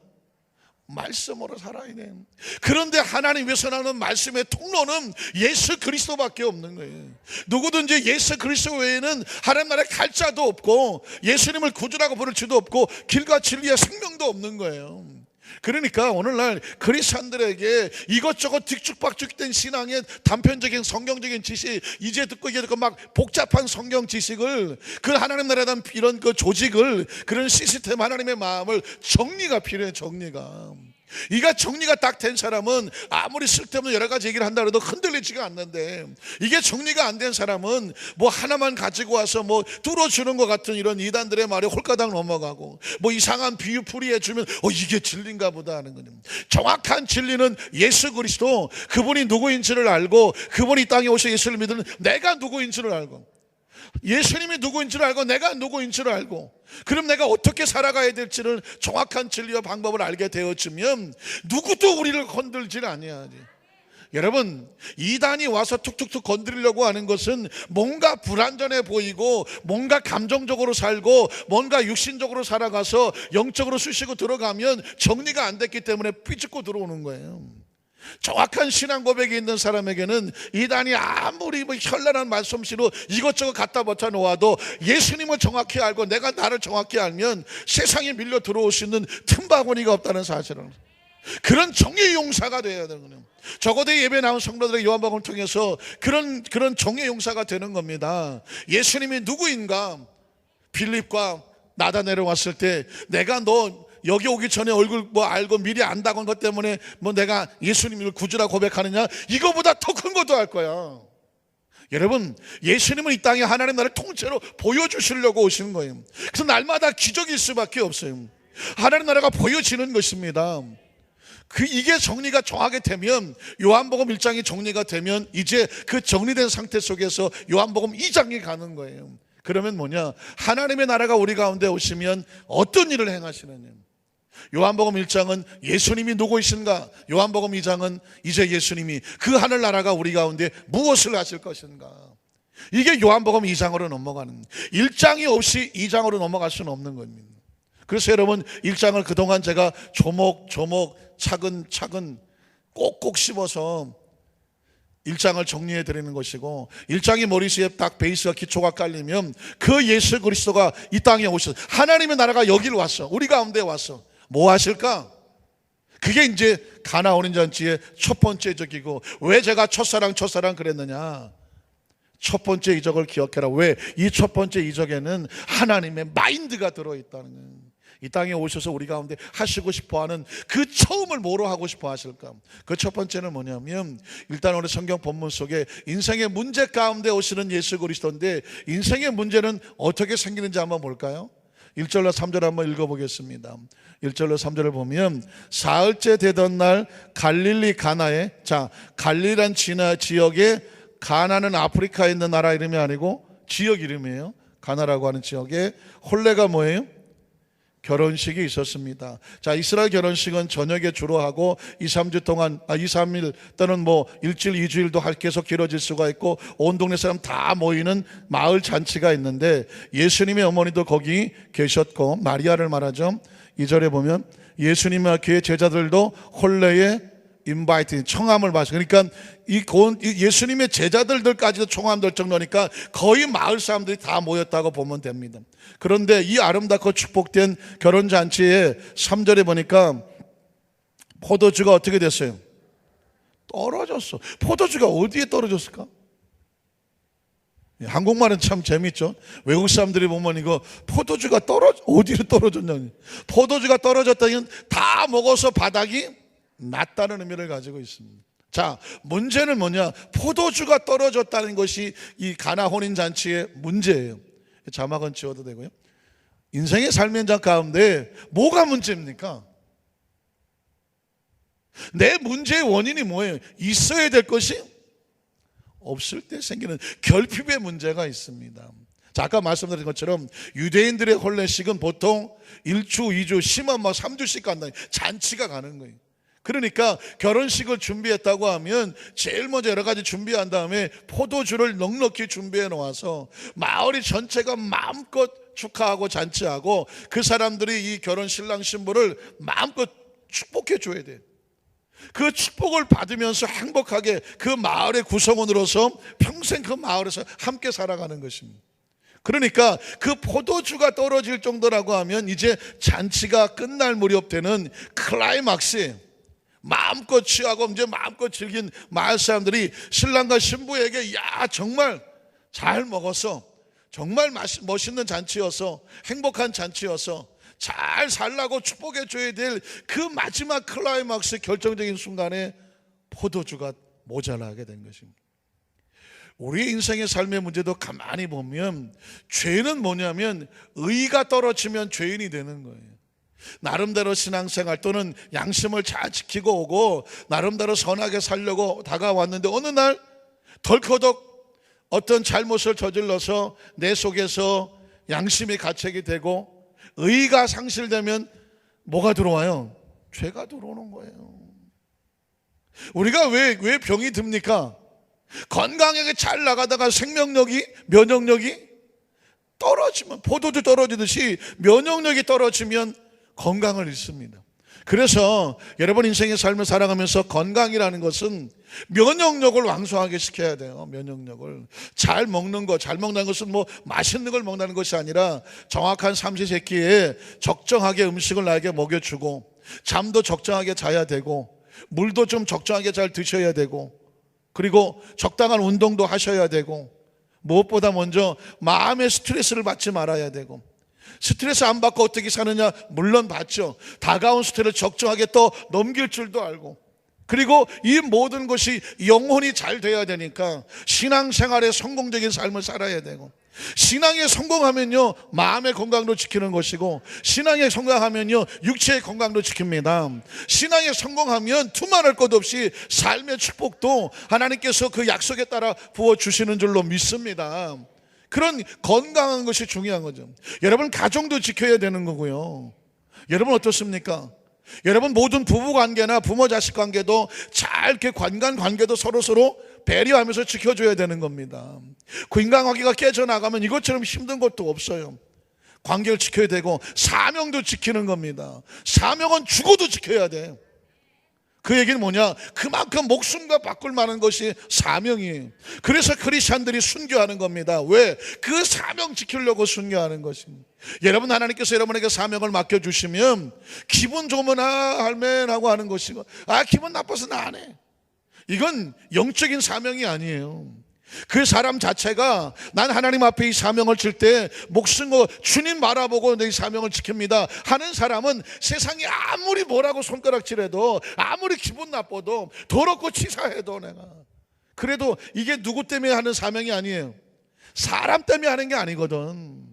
말씀으로 살아야 돼. 그런데 하나님 위해서 나오는 말씀의 통로는 예수 그리스도밖에 없는 거예요. 누구든지 예수 그리스도 외에는 하나님 나라에 갈 자도 없고 예수님을 구주라고 부를 수도 없고 길과 진리와 생명도 없는 거예요. 그러니까 오늘날 그리스도인들에게 이것저것 뒤죽박죽된 신앙의 단편적인 성경적인 지식, 이제 듣고 이제 듣고 막 복잡한 성경 지식을, 그 하나님 나라에 대한 이런 그 조직을, 그런 시스템, 하나님의 마음을 정리가 필요해. 정리가 이가 정리가 딱 된 사람은 아무리 쓸데없는 여러 가지 얘기를 한다 해도 흔들리지가 않는데, 이게 정리가 안 된 사람은 뭐 하나만 가지고 와서 뭐 뚫어주는 것 같은 이런 이단들의 말에 홀가닥 넘어가고 뭐 이상한 비유풀이 해주면 이게 진리인가 보다 하는 거예요. 정확한 진리는 예수 그리스도, 그분이 누구인지를 알고 그분이 이 땅에 오셔 예수를 믿는 내가 누구인지를 알고, 예수님이 누구인지를 알고 내가 누구인지를 알고, 그럼 내가 어떻게 살아가야 될지를 정확한 진리와 방법을 알게 되어지면 누구도 우리를 건들지를 아니하지. 여러분, 이단이 와서 툭툭툭 건드리려고 하는 것은 뭔가 불완전해 보이고 뭔가 감정적으로 살고 뭔가 육신적으로 살아가서 영적으로 쑤시고 들어가면 정리가 안 됐기 때문에 삐죽고 들어오는 거예요. 정확한 신앙 고백이 있는 사람에게는 이단이 아무리 뭐 현란한 말솜씨로 이것저것 갖다 붙여 놓아도 예수님을 정확히 알고 내가 나를 정확히 알면 세상에 밀려 들어올 수 있는 틈바구니가 없다는 사실을, 그런 정의 용사가 되어야 되는 거예요. 적어도 예배 나온 성도들의 요한복음을 통해서 그런 정의 용사가 되는 겁니다. 예수님이 누구인가, 빌립과 나다나엘을 왔을 때 내가 너 여기 오기 전에 얼굴 뭐 알고 미리 안다고 한 것 때문에 뭐 내가 예수님을 구주라 고백하느냐, 이거보다 더 큰 것도 할 거야. 여러분, 예수님은 이 땅에 하나님 나라를 통째로 보여주시려고 오시는 거예요. 그래서 날마다 기적일 수밖에 없어요. 하나님 나라가 보여지는 것입니다. 이게 정리가 정하게 되면, 요한복음 1장이 정리가 되면 이제 그 정리된 상태 속에서 요한복음 2장이 가는 거예요. 그러면 뭐냐, 하나님의 나라가 우리 가운데 오시면 어떤 일을 행하시느냐. 요한복음 1장은 예수님이 누구이신가, 요한복음 2장은 이제 예수님이 그 하늘나라가 우리 가운데 무엇을 하실 것인가. 이게 요한복음 2장으로 넘어가는, 1장이 없이 2장으로 넘어갈 수는 없는 겁니다. 그래서 여러분, 1장을 그동안 제가 조목조목 차근차근 꼭꼭 씹어서 1장을 정리해 드리는 것이고, 1장이 머릿속에 딱 베이스가 기초가 깔리면 그 예수 그리스도가 이 땅에 오셔서 하나님의 나라가 여기를 왔어, 우리 가운데 왔어. 뭐 하실까? 그게 이제 가나 어린 잔치의 첫 번째 이적이고, 왜 제가 첫사랑 그랬느냐, 첫 번째 이적을 기억해라. 왜? 이 첫 번째 이적에는 하나님의 마인드가 들어있다는 거예요. 이 땅에 오셔서 우리 가운데 하시고 싶어하는 그 처음을 뭐로 하고 싶어 하실까? 그 첫 번째는 뭐냐면, 일단 오늘 성경 본문 속에 인생의 문제 가운데 오시는 예수 그리스도인데, 인생의 문제는 어떻게 생기는지 한번 볼까요? 1절로 3절 한번 읽어보겠습니다. 1절로 3절을 보면, 사흘째 되던 날 갈릴리 가나에, 자, 갈릴리란 지역에, 가나는 아프리카에 있는 나라 이름이 아니고 지역 이름이에요. 가나라고 하는 지역에 혼례가 뭐예요? 결혼식이 있었습니다. 자, 이스라엘 결혼식은 저녁에 주로 하고 2, 3주 동안 2, 3일 또는 뭐 일주일, 2주일도 계속 길어질 수가 있고 온 동네 사람 다 모이는 마을 잔치가 있는데, 예수님의 어머니도 거기 계셨고, 마리아를 말하죠. 2절에 보면 예수님과 그의 제자들도 혼례에 인바이트, 청함을 받으시고, 그러니까 예수님의 제자들까지도 청함될 정도니까 거의 마을 사람들이 다 모였다고 보면 됩니다. 그런데 이 아름답고 축복된 결혼잔치에 3절에 보니까 포도주가 어떻게 됐어요? 떨어졌어. 포도주가 어디에 떨어졌을까? 한국말은 참 재밌죠. 외국 사람들이 보면 이거 포도주가 어디로 떨어졌냐, 포도주가 떨어졌다는 다 먹어서 바닥이 낮다는 의미를 가지고 있습니다. 자, 문제는 뭐냐, 포도주가 떨어졌다는 것이 이 가나 혼인잔치의 문제예요. 자막은 지워도 되고요. 인생의 삶의 현장 가운데 뭐가 문제입니까? 내 문제의 원인이 뭐예요? 있어야 될 것이 없을 때 생기는 결핍의 문제가 있습니다. 자, 아까 말씀드린 것처럼 유대인들의 혼례식은 보통 1주, 2주, 심한 3주씩 간다. 잔치가 가는 거예요. 그러니까 결혼식을 준비했다고 하면 제일 먼저 여러 가지 준비한 다음에 포도주를 넉넉히 준비해 놓아서 마을이 전체가 마음껏 축하하고 잔치하고 그 사람들이 이 결혼 신랑 신부를 마음껏 축복해 줘야 돼요. 그 축복을 받으면서 행복하게 그 마을의 구성원으로서 평생 그 마을에서 함께 살아가는 것입니다. 그러니까 그 포도주가 떨어질 정도라고 하면 이제 잔치가 끝날 무렵 되는 클라이막스에 마음껏 취하고 이제 마음껏 즐긴 마을 사람들이 신랑과 신부에게 야 정말 잘 먹어서 정말 멋있는 잔치여서 행복한 잔치여서 잘 살라고 축복해 줘야 될 그 마지막 클라이막스 결정적인 순간에 포도주가 모자라게 된 것입니다. 우리 인생의 삶의 문제도 가만히 보면 죄는 뭐냐면 의가 떨어지면 죄인이 되는 거예요. 나름대로 신앙생활 또는 양심을 잘 지키고 오고 나름대로 선하게 살려고 다가왔는데 어느 날 덜커덕 어떤 잘못을 저질러서 내 속에서 양심이 가책이 되고 의가 상실되면 뭐가 들어와요? 죄가 들어오는 거예요. 우리가 왜 병이 듭니까? 건강하게 잘 나가다가 생명력이, 면역력이 떨어지면 포도주 떨어지듯이 면역력이 떨어지면 건강을 잃습니다. 그래서 여러분 인생의 삶을 살아가면서 건강이라는 것은 면역력을 왕성하게 시켜야 돼요. 면역력을 잘 먹는 것, 잘 먹는 것은 뭐 맛있는 걸 먹는 것이 아니라 정확한 삼시세끼에 적정하게 음식을 나에게 먹여주고 잠도 적정하게 자야 되고 물도 좀 적정하게 잘 드셔야 되고 그리고 적당한 운동도 하셔야 되고 무엇보다 먼저 마음의 스트레스를 받지 말아야 되고 스트레스 안 받고 어떻게 사느냐? 물론 받죠. 다가온 스트레스를 적정하게 또 넘길 줄도 알고 그리고 이 모든 것이 영혼이 잘 돼야 되니까 신앙생활의 성공적인 삶을 살아야 되고 신앙에 성공하면요 마음의 건강도 지키는 것이고 신앙에 성공하면요 육체의 건강도 지킵니다. 신앙에 성공하면 두말할 것 없이 삶의 축복도 하나님께서 그 약속에 따라 부어주시는 줄로 믿습니다. 그런 건강한 것이 중요한 거죠. 여러분 가정도 지켜야 되는 거고요. 여러분 어떻습니까? 여러분 모든 부부관계나 부모 자식 관계도 잘 이렇게 관계도 서로 배려하면서 지켜줘야 되는 겁니다. 그 인간관계가 깨져나가면 이것처럼 힘든 것도 없어요. 관계를 지켜야 되고 사명도 지키는 겁니다. 사명은 죽어도 지켜야 돼요. 그 얘기는 뭐냐? 그만큼 목숨과 바꿀 만한 것이 사명이에요. 그래서 크리스찬들이 순교하는 겁니다. 왜? 그 사명 지키려고 순교하는 것입니다. 여러분 하나님께서 여러분에게 사명을 맡겨주시면 기분 좋으면 할매라고 하는 것이고 기분 나빠서 나 안 해. 이건 영적인 사명이 아니에요. 그 사람 자체가 난 하나님 앞에 이 사명을 칠 때 목숨 거 주님 바라보고 내 사명을 지킵니다 하는 사람은 세상이 아무리 뭐라고 손가락질해도 아무리 기분 나빠도 더럽고 치사해도 내가 그래도 이게 누구 때문에 하는 사명이 아니에요. 사람 때문에 하는 게 아니거든.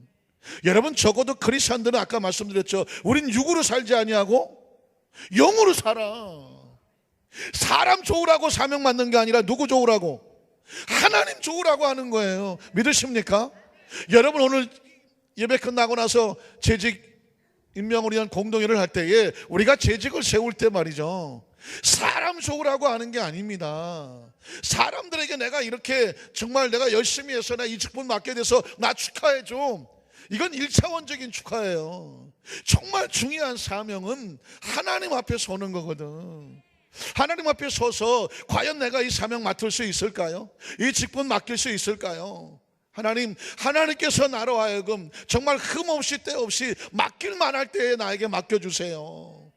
여러분 적어도 크리스천들은 아까 말씀드렸죠. 우린 육으로 살지 아니하고 영으로 살아. 사람 좋으라고 사명 맡는 게 아니라 누구 좋으라고? 하나님 좋으라고 하는 거예요. 믿으십니까? 여러분 오늘 예배 끝나고 나서 재직 임명을 위한 공동회를 할 때에 우리가 재직을 세울 때 말이죠 사람 좋으라고 하는 게 아닙니다. 사람들에게 내가 이렇게 정말 내가 열심히 해서 나 이 직분 맡게 돼서 나 축하해줘. 이건 1차원적인 축하예요. 정말 중요한 사명은 하나님 앞에 서는 거거든. 하나님 앞에 서서 과연 내가 이 사명 맡을 수 있을까요? 이 직분 맡길 수 있을까요? 하나님께서 나로 하여금 정말 흠없이 때없이 맡길 만할 때에 나에게 맡겨주세요.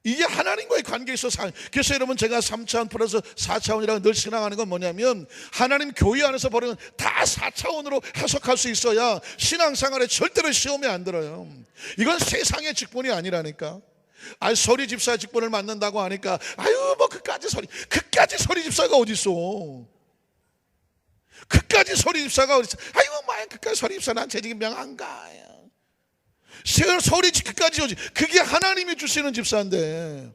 이게 하나님과의 관계에 있어서 그래서 여러분 제가 3차원 플러스 4차원이라고 늘 신앙하는 건 뭐냐면 하나님 교회 안에서 벌이는 다 4차원으로 해석할 수 있어야 신앙생활에 절대로 시험에 안 들어요. 이건 세상의 직분이 아니라니까. 서리 집사 직분을 맡는다고 하니까 뭐 그까지 서리 집사가 어디 있어? 그까지 서리 집사가 어디 있어? 그까지 서리 집사 난 재직임명 안 가. 서리 그까지 오지. 그게 하나님이 주시는 집사인데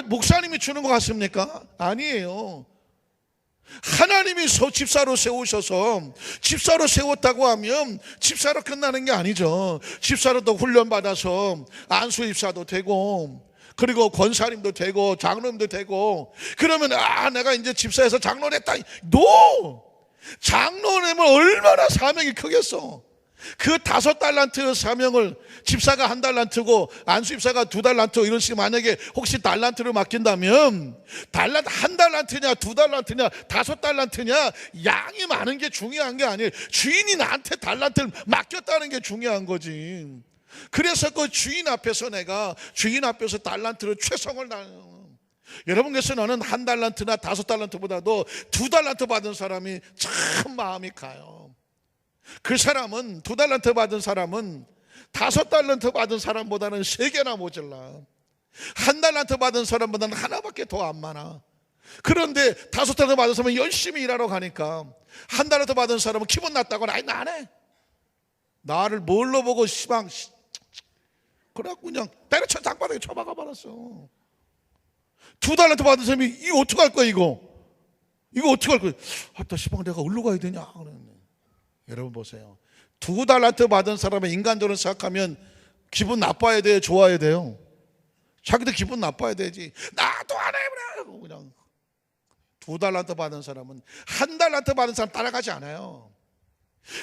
목사님이 주는 것 같습니까? 아니에요. 하나님이 집사로 세우셔서, 집사로 세웠다고 하면 집사로 끝나는 게 아니죠. 집사로도 훈련받아서 안수 집사도 되고, 그리고 권사님도 되고 장로님도 되고, 그러면 내가 이제 집사에서 장로냈다. 장로님은 얼마나 사명이 크겠어. 그 5달란트 사명을 집사가 1달란트고 안수 집사가 2달란트, 이런 식으로 만약에 혹시 달란트를 맡긴다면 1달란트냐 2달란트냐 5달란트냐 양이 많은 게 중요한 게 아니에요. 주인이 나한테 달란트를 맡겼다는 게 중요한 거지. 그래서 그 주인 앞에서 내가 주인 앞에서 달란트를 최선을 다해요. 여러분께서 나는 1달란트나 5달란트보다도 2달란트 받은 사람이 참 마음이 가요. 그 사람은 2달란트 받은 사람은 5달란트 받은 사람보다는 3개나 모자라. 1달란트 받은 사람보다는 하나밖에 더 안 많아. 그런데 5달란트 받은 사람은 열심히 일하러 가니까 1달란트 받은 사람은 기분 났다고 안 해. 나를 뭘로 보고 시방 그래갖고 그냥 때려쳐 땅바닥에 쳐박아 버렸어. 2달란트 받은 사람이 이거 어떡할 거야 이거 어떡할 거야. 시방 내가 어디로 가야 되냐. 여러분 보세요. 2달란트 받은 사람은 인간적으로 생각하면 기분 나빠야 돼요, 좋아야 돼요? 자기도 기분 나빠야 되지. 나도 안 해, 그냥. 2달란트 받은 사람은 1달란트 받은 사람 따라가지 않아요.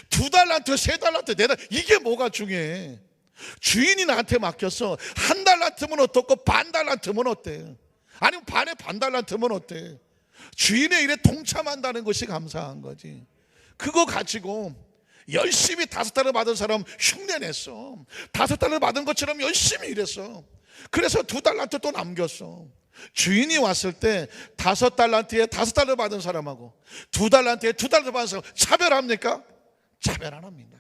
2달란트, 3달란트, 4달란트, 이게 뭐가 중요해? 주인이 나한테 맡겼어. 1달란트면 어떻고 반달란트면 어때? 아니면 반달란트면 어때? 주인의 일에 동참한다는 것이 감사한 거지. 그거 가지고 열심히 5달을 받은 사람 흉내냈어. 5달을 받은 것처럼 열심히 일했어. 그래서 2달란트 또 남겼어. 주인이 왔을 때 5달란트에 5달을 받은 사람하고 2달란트에 2달을 받은 사람 차별합니까? 차별 안 합니다.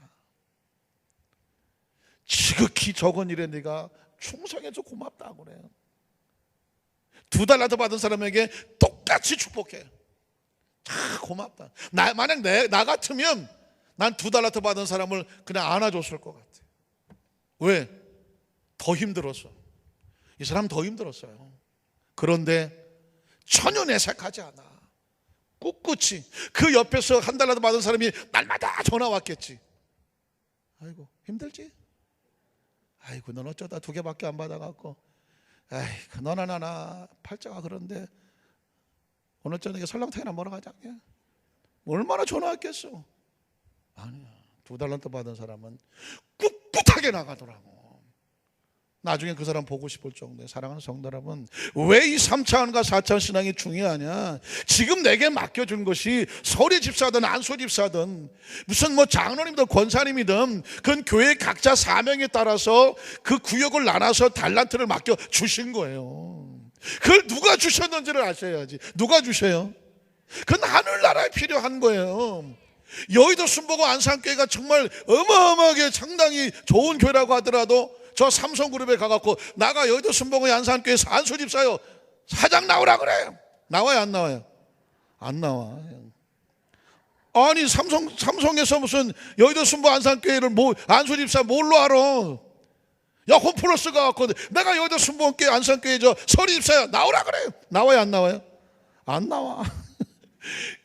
지극히 적은 일에 네가 충성해서 고맙다고 그래요. 2달란트 받은 사람에게 똑같이 축복해. 고맙다. 만약 나 같으면 난 2달란트 받은 사람을 그냥 안아줬을 것 같아. 왜? 더 힘들었어. 이 사람 더 힘들었어요. 그런데 전혀 내색하지 않아. 꿋꿋이 그 옆에서 1달란트 받은 사람이 날마다 전화 왔겠지. 아이고 힘들지? 아이고 넌 어쩌다 2개밖에 안 받아갖고, 아이고 너나 나나 팔자가 그런데 오늘 저녁에 설렁탕이나 먹으러 가자. 얼마나 전화했겠어. 아니야. 2달란트 받은 사람은 꿋꿋하게 나가더라고. 나중에 그 사람 보고 싶을 정도에. 사랑하는 성도 여러분, 왜 이 3차원과 4차원 신앙이 중요하냐? 지금 내게 맡겨준 것이 서리 집사든 안수 집사든 무슨 장로님이든 권사님이든 그건 교회 각자 사명에 따라서 그 구역을 나눠서 달란트를 맡겨 주신 거예요. 그걸 누가 주셨는지를 아셔야지. 누가 주셔요? 그건 하늘나라에 필요한 거예요. 여의도 순복음 안산교회가 정말 어마어마하게 상당히 좋은 교회라고 하더라도 저 삼성그룹에 가갖고 나가 여의도 순복음 안산교회 안수집사요 사장 나오라 그래요. 나와요 안 나와요? 안 나와. 아니 삼성에서 무슨 여의도 순복음 안산교회를 안수집사 뭘로 알아? 야 홈플러스 가갖고 내가 여의도 순복음교회 안산교회 저 서리집사야 나오라 그래요. 나와요 안 나와요? 안 나와.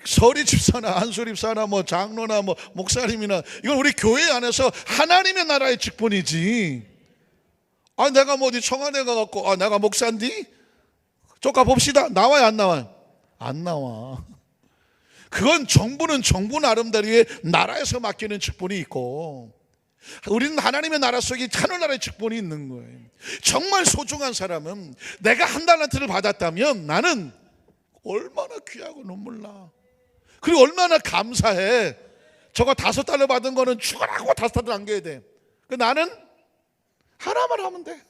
서리집사나 안수집사나 장로나 목사님이나 이건 우리 교회 안에서 하나님의 나라의 직분이지. 내가 어디 청와대 가갖고 내가 목사인디? 저 가봅시다. 나와요 안 나와요? 안 나와. 그건 정부는 정부 나름대로의 나라에서 맡기는 직분이 있고, 우리는 하나님의 나라 속에 하늘나라의 직분이 있는 거예요. 정말 소중한 사람은 내가 1달란트를 받았다면 나는 얼마나 귀하고 눈물 나. 그리고 얼마나 감사해. 저거 5달러 받은 거는 죽어라고 5달러 남겨야 돼. 나는 하나만 하면 돼.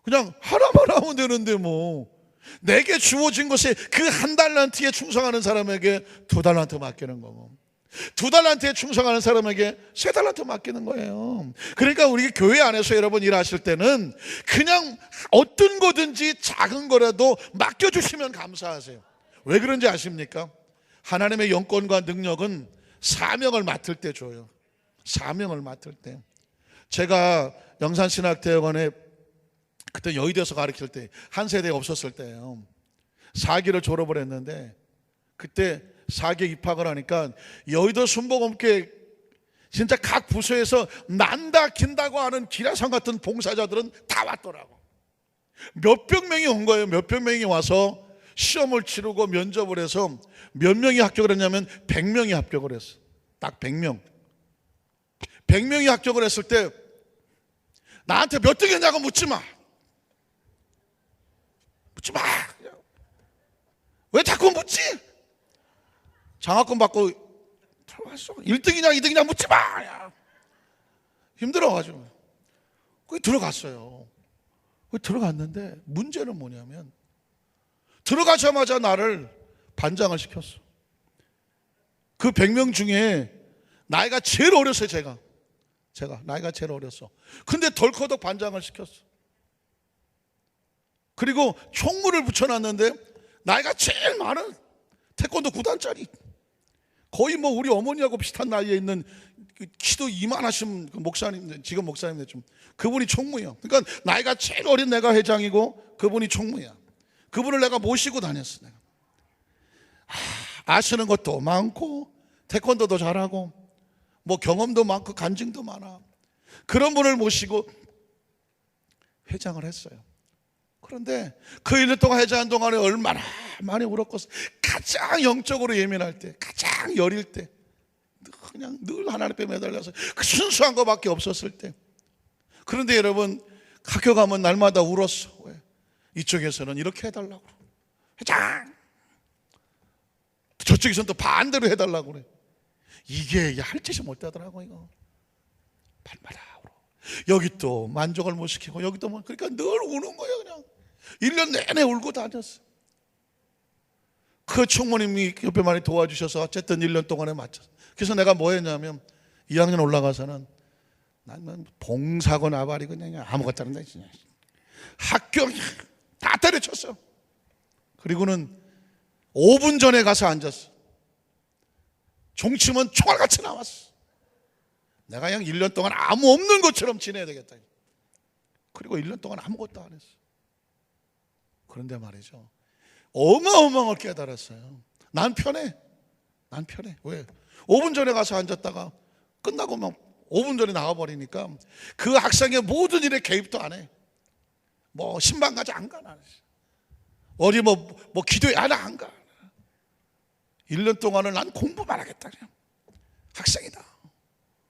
그냥 하나만 하면 되는데 내게 주어진 것에 그 1달란트에 충성하는 사람에게 2달란트 맡기는 거고, 2달란트에 충성하는 사람에게 3달란트 맡기는 거예요. 그러니까 우리 교회 안에서 여러분 일하실 때는 그냥 어떤 거든지 작은 거라도 맡겨주시면 감사하세요. 왜 그런지 아십니까? 하나님의 영권과 능력은 사명을 맡을 때 줘요. 사명을 맡을 때. 제가 영산신학대학원에 그때 여의도에서 가르칠 때 한 세대 없었을 때예요. 4기를 졸업을 했는데 그때 4기에 입학을 하니까 여의도 순복음교회 진짜 각 부서에서 난다 긴다고 하는 기라상 같은 봉사자들은 다 왔더라고. 몇백 명이 온 거예요. 몇백 명이 와서 시험을 치르고 면접을 해서 몇 명이 합격을 했냐면 100명이 합격을 했어. 딱 100명. 100명이 합격을 했을 때 나한테 몇 등이냐고 묻지 마. 묻지 마. 왜 자꾸 묻지? 장학금 받고 들어갔어. 1등이냐 2등이냐 묻지 마. 힘들어가지고 거기 들어갔어요. 거기 들어갔는데 문제는 뭐냐면 들어가자마자 나를 반장을 시켰어. 그 100명 중에 나이가 제일 어렸어요. 제가 나이가 제일 어렸어. 근데 덜커덕 반장을 시켰어. 그리고 총무를 붙여놨는데 나이가 제일 많은 태권도 9단짜리, 거의 뭐 우리 어머니하고 비슷한 나이에 있는 키도 이만하신 목사님, 지금 목사님 좀 그분이 총무예요. 그러니까 나이가 제일 어린 내가 회장이고 그분이 총무야. 그분을 내가 모시고 다녔어. 내가 아시는 것도 많고 태권도도 잘하고 뭐 경험도 많고 간증도 많아. 그런 분을 모시고 회장을 했어요. 그런데 그 1년 동안 회장한 동안에 얼마나 많이 울었고, 가장 영적으로 예민할 때, 가장 여릴 때, 그냥 늘 하나님 앞에 매달려서 그 순수한 것밖에 없었을 때. 그런데 여러분, 학교 가면 날마다 울었어. 왜? 이쪽에서는 이렇게 해달라고 그래. 회장! 저쪽에서는 또 반대로 해달라고 그래. 이게 할 짓이 못 되더라고, 이거. 발마다 울어. 여기 또 만족을 못 시키고, 여기 또 뭐, 그러니까 늘 우는 거예요, 그냥. 1년 내내 울고 다녔어. 그 총무님이 옆에 많이 도와주셔서 어쨌든 1년 동안에 맞췄어. 그래서 내가 뭐 했냐면 2학년 올라가서는 나는 봉사고 나발이고 그냥 아무것도 안 한다. 학교 다 때려쳤어. 그리고는 5분 전에 가서 앉았어. 종치면 총알같이 나왔어. 내가 그냥 1년 동안 아무 없는 것처럼 지내야 되겠다. 그리고 1년 동안 아무것도 안 했어. 그런데 말이죠, 어마어마하게 깨달았어요. 난 편해. 왜? 5분 전에 가서 앉았다가 끝나고 막 5분 전에 나가버리니까 그 학생의 모든 일에 개입도 안 해. 뭐 신방까지 안 가. 어디 뭐 기도회 안 가. 1년 동안은 난 공부만 하겠다. 그냥 학생이다.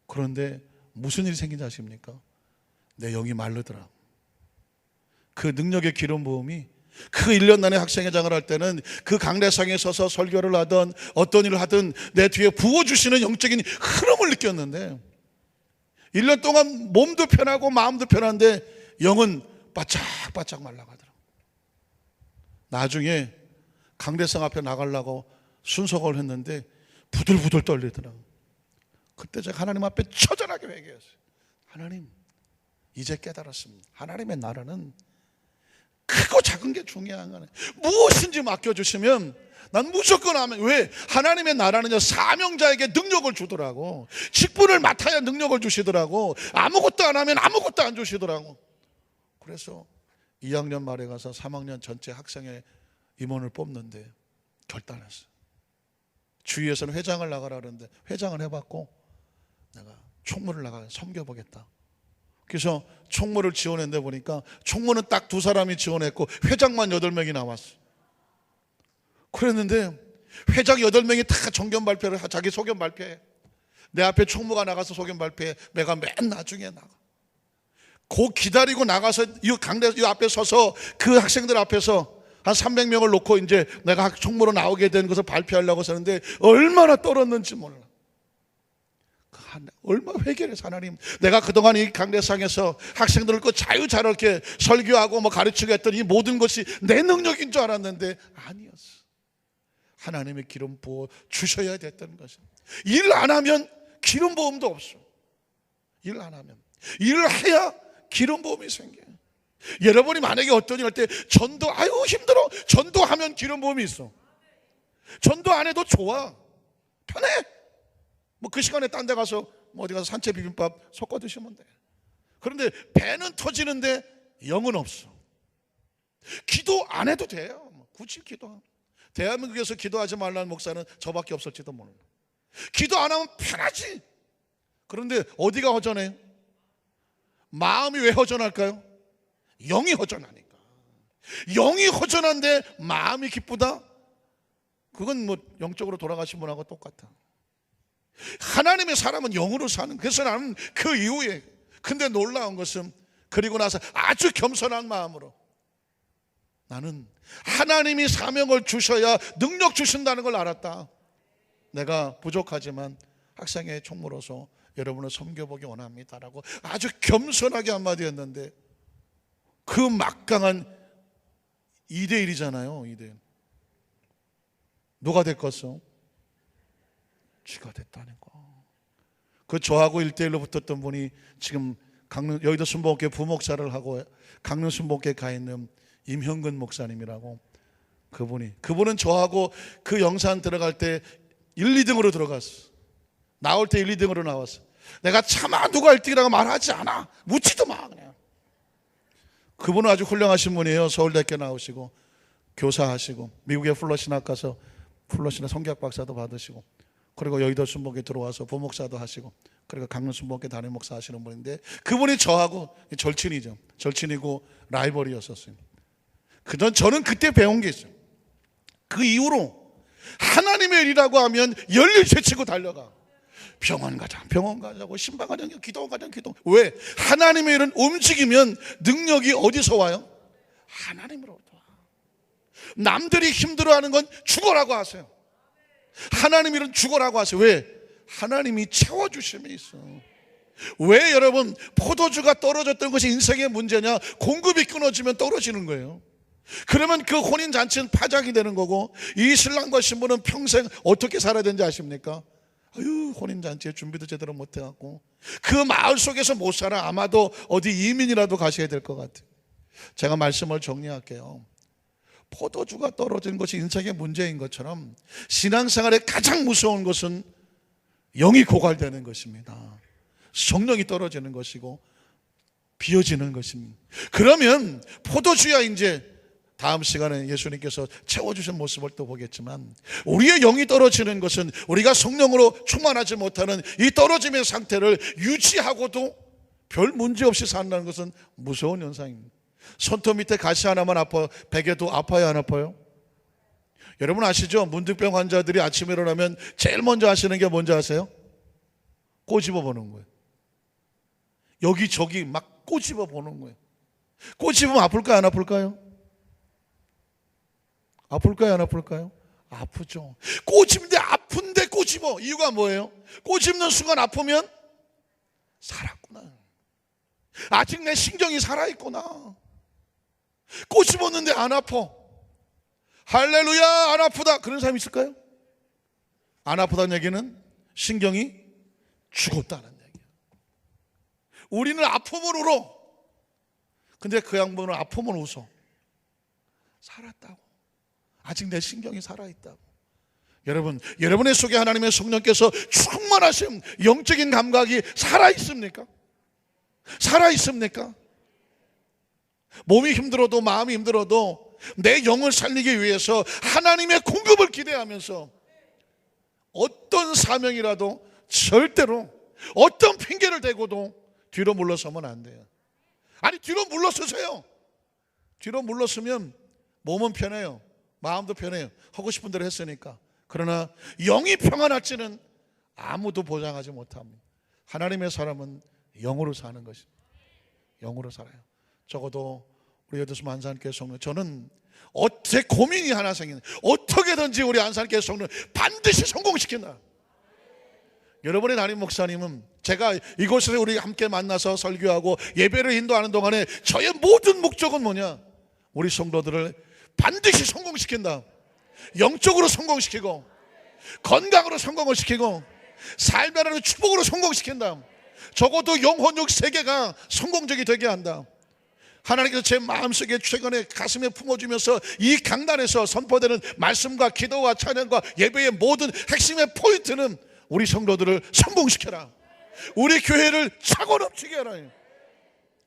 그런데 무슨 일이 생긴지 아십니까? 내 영이 마르더라. 그 능력의 기름 부음이 그 1년 내내 학생회장을 할 때는 그 강대상에 서서 설교를 하든 어떤 일을 하든 내 뒤에 부어주시는 영적인 흐름을 느꼈는데, 1년 동안 몸도 편하고 마음도 편한데 영은 바짝바짝 말라가더라고. 나중에 강대상 앞에 나가려고 순서를 했는데 부들부들 떨리더라고. 그때 제가 하나님 앞에 처절하게 회개했어요. 하나님, 이제 깨달았습니다. 하나님의 나라는 크고 작은 게 중요한 거네. 무엇인지 맡겨주시면 난 무조건 하면. 왜? 하나님의 나라는요, 사명자에게 능력을 주더라고. 직분을 맡아야 능력을 주시더라고. 아무것도 안 하면 아무것도 안 주시더라고. 그래서 2학년 말에 가서 3학년 전체 학생회 임원을 뽑는데 결단했어. 주위에서는 회장을 나가라 그러는데 회장을 해봤고 내가 총무를 나가 섬겨보겠다. 그래서 총무를 지원했는데 보니까 총무는 딱 2사람이 지원했고 회장만 8명이 나왔어. 그랬는데 회장 8명이 다 정견 발표를 자기 소견 발표해. 내 앞에 총무가 나가서 소견 발표해. 내가 맨 나중에 나가. 곧 기다리고 나가서 이 앞에 서서 그 학생들 앞에서 한 300명을 놓고 이제 내가 총무로 나오게 된 것을 발표하려고 하는데 얼마나 떨었는지 몰라. 얼마나 회개를 해서, 하나님, 내가 그동안 이 강대상에서 학생들을 그 자유자롭게 설교하고 뭐 가르치고 했던 이 모든 것이 내 능력인 줄 알았는데 아니었어. 하나님의 기름 부어 주셔야 됐던 것이. 일 안 하면 기름 부음도 없어. 일 안 하면. 일을 해야 기름 부음이 생겨. 여러분이 만약에 어떤 일 할 때 전도, 아유 힘들어, 전도하면 기름 부음이 있어. 전도 안 해도 좋아, 편해. 뭐 그 시간에 딴 데 가서 뭐 어디 가서 산채 비빔밥 섞어 드시면 돼. 그런데 배는 터지는데 영은 없어. 기도 안 해도 돼요. 굳이 기도. 대한민국에서 기도하지 말라는 목사는 저밖에 없을지도 몰라요. 기도 안 하면 편하지. 그런데 어디가 허전해요? 마음이 왜 허전할까요? 영이 허전하니까. 영이 허전한데 마음이 기쁘다? 그건 뭐 영적으로 돌아가신 분하고 똑같아. 하나님의 사람은 영으로 사는. 그래서 나는 그 이후에, 근데 놀라운 것은 그리고 나서 아주 겸손한 마음으로 나는 하나님이 사명을 주셔야 능력 주신다는 걸 알았다. 내가 부족하지만 학생회 총무로서 여러분을 섬겨보기 원합니다라고 아주 겸손하게 한마디 했는데, 그 막강한 2대1이잖아요. 2대1. 누가 됐겠어? 쥐가 됐다니까. 그 저하고 1대1로 붙었던 분이 지금 여의도 순복음교회 부목사를 하고 강릉 순복음교회에 가 있는 임형근 목사님이라고. 그분은 저하고 그 영산 들어갈 때 1, 2등으로 들어갔어. 나올 때 1, 2등으로 나왔어. 내가 차마 누가 1등이라고 말하지 않아. 묻지도 마 그냥. 그분은 아주 훌륭하신 분이에요. 서울대학교 나오시고 교사하시고 미국에 플러시나 가서 플러시나 성경 박사도 받으시고, 그리고 여의도 순복음교회 들어와서 부목사도 하시고, 그리고 강릉 순복음교회 담임 목사 하시는 분인데, 그분이 저하고 절친이죠. 절친이고 라이벌이었었어요. 저는 그때 배운 게 있어요. 그 이후로 하나님의 일이라고 하면 열일 제치고 달려가. 병원 가자, 병원 가자고, 신방 가자, 기도원 가자, 기도. 왜? 하나님의 일은 움직이면 능력이 어디서 와요? 하나님으로부터 와. 남들이 힘들어하는 건 죽어라고 하세요. 하나님 일은 죽어라고 하세요. 왜? 하나님이 채워주심이 있어. 왜 여러분 포도주가 떨어졌던 것이 인생의 문제냐? 공급이 끊어지면 떨어지는 거예요. 그러면 그 혼인잔치는 파장이 되는 거고, 이 신랑과 신부는 평생 어떻게 살아야 되는지 아십니까? 아유, 혼인잔치에 준비도 제대로 못해갖고 그 마을 속에서 못 살아. 아마도 어디 이민이라도 가셔야 될 것 같아요. 제가 말씀을 정리할게요. 포도주가 떨어진 것이 인생의 문제인 것처럼 신앙생활의 가장 무서운 것은 영이 고갈되는 것입니다. 성령이 떨어지는 것이고 비어지는 것입니다. 그러면 포도주야 이제 다음 시간에 예수님께서 채워주신 모습을 또 보겠지만, 우리의 영이 떨어지는 것은 우리가 성령으로 충만하지 못하는 이 떨어짐의 상태를 유지하고도 별 문제 없이 산다는 것은 무서운 현상입니다. 손톱 밑에 가시 하나만 아파 베개도 아파요, 안 아파요? 여러분 아시죠? 문득병 환자들이 아침에 일어나면 제일 먼저 하시는 게 뭔지 아세요? 꼬집어 보는 거예요. 여기저기 막 꼬집어 보는 거예요. 꼬집으면 아플까요, 안 아플까요? 아플까요, 안 아플까요? 아프죠. 꼬집는데 아픈데 꼬집어. 이유가 뭐예요? 꼬집는 순간 아프면 살았구나, 아직 내 신경이 살아있구나. 꼬집었는데 안 아파. 할렐루야, 안 아프다. 그런 사람 있을까요? 안 아프다는 얘기는 신경이 죽었다는 얘기예요. 우리는 아픔을 울어. 근데 그 양반은 아픔을 웃어. 살았다고. 아직 내 신경이 살아있다고. 여러분, 여러분의 속에 하나님의 성령께서 충만하신 영적인 감각이 살아있습니까? 살아있습니까? 몸이 힘들어도 마음이 힘들어도 내 영을 살리기 위해서 하나님의 공급을 기대하면서 어떤 사명이라도 절대로 어떤 핑계를 대고도 뒤로 물러서면 안 돼요. 아니, 뒤로 물러서세요. 뒤로 물러서면 몸은 편해요, 마음도 편해요. 하고 싶은 대로 했으니까. 그러나 영이 평안할지는 아무도 보장하지 못합니다. 하나님의 사람은 영으로 사는 것입니다. 영으로 살아요. 적어도 우리 여도수 안산교회 성령, 저는 제 고민이 하나 생기는, 어떻게든지 우리 안산교회 성령 반드시 성공시킨다. 여러분의 담임 목사님은 제가 이곳에서 우리 함께 만나서 설교하고 예배를 인도하는 동안에 저의 모든 목적은 뭐냐? 우리 성도들을 반드시 성공시킨다. 영적으로 성공시키고 건강으로 성공을 시키고 삶의 하나의 축복으로 성공시킨다. 적어도 영혼육 세계가 성공적이 되게 한다. 하나님께서 제 마음속에 최근에 가슴에 품어주면서 이 강단에서 선포되는 말씀과 기도와 찬양과 예배의 모든 핵심의 포인트는 우리 성도들을 성공시켜라. 우리 교회를 차고 넘치게 하라.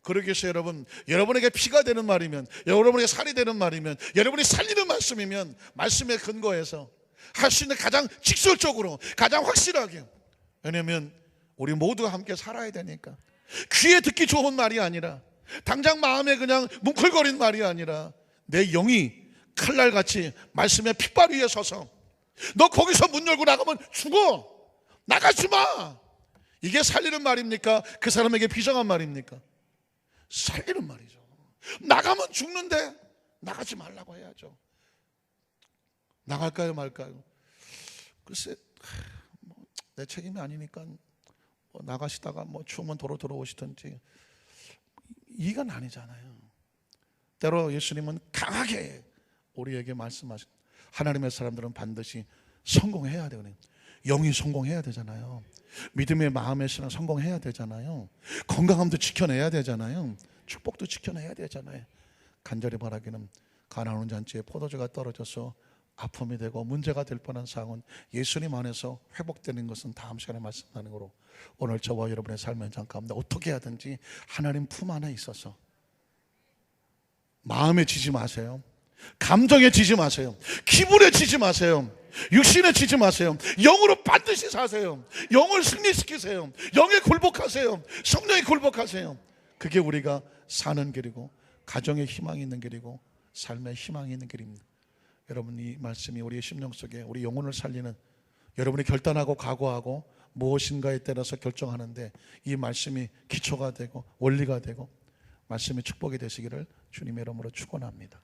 그러기 위해서 여러분, 여러분에게 피가 되는 말이면, 여러분에게 살이 되는 말이면, 여러분이 살리는 말씀이면 말씀에 근거해서 할 수 있는 가장 직설적으로, 가장 확실하게. 왜냐하면 우리 모두가 함께 살아야 되니까. 귀에 듣기 좋은 말이 아니라, 당장 마음에 그냥 뭉클거리는 말이 아니라, 내 영이 칼날같이 말씀의 핏발 위에 서서 너 거기서 문 열고 나가면 죽어, 나가지 마. 이게 살리는 말입니까? 그 사람에게 비정한 말입니까? 살리는 말이죠. 나가면 죽는데 나가지 말라고 해야죠. 나갈까요 말까요? 글쎄, 내 책임이 아니니까 나가시다가 추우면 도로 들어오시든지, 이건 아니잖아요. 때로 예수님은 강하게 우리에게 말씀하신, 하나님의 사람들은 반드시 성공해야 돼요. 영이 성공해야 되잖아요. 믿음의 마음의 신앙 성공해야 되잖아요. 건강함도 지켜내야 되잖아요. 축복도 지켜내야 되잖아요. 간절히 바라기는, 가나안 잔치에 포도주가 떨어져서 아픔이 되고 문제가 될 뻔한 상황은 예수님 안에서 회복되는 것은 다음 시간에 말씀하는 거로, 오늘 저와 여러분의 삶의 현장 가운데 어떻게 하든지 하나님 품 안에 있어서 마음에 지지 마세요. 감정에 지지 마세요. 기분에 지지 마세요. 육신에 지지 마세요. 영으로 반드시 사세요. 영을 승리시키세요. 영에 굴복하세요. 성령에 굴복하세요. 그게 우리가 사는 길이고, 가정에 희망이 있는 길이고, 삶에 희망이 있는 길입니다. 여러분, 이 말씀이 우리의 심령 속에 우리 영혼을 살리는, 여러분이 결단하고 각오하고 무엇인가에 따라서 결정하는데 이 말씀이 기초가 되고 원리가 되고 말씀이 축복이 되시기를 주님의 이름으로 축원합니다.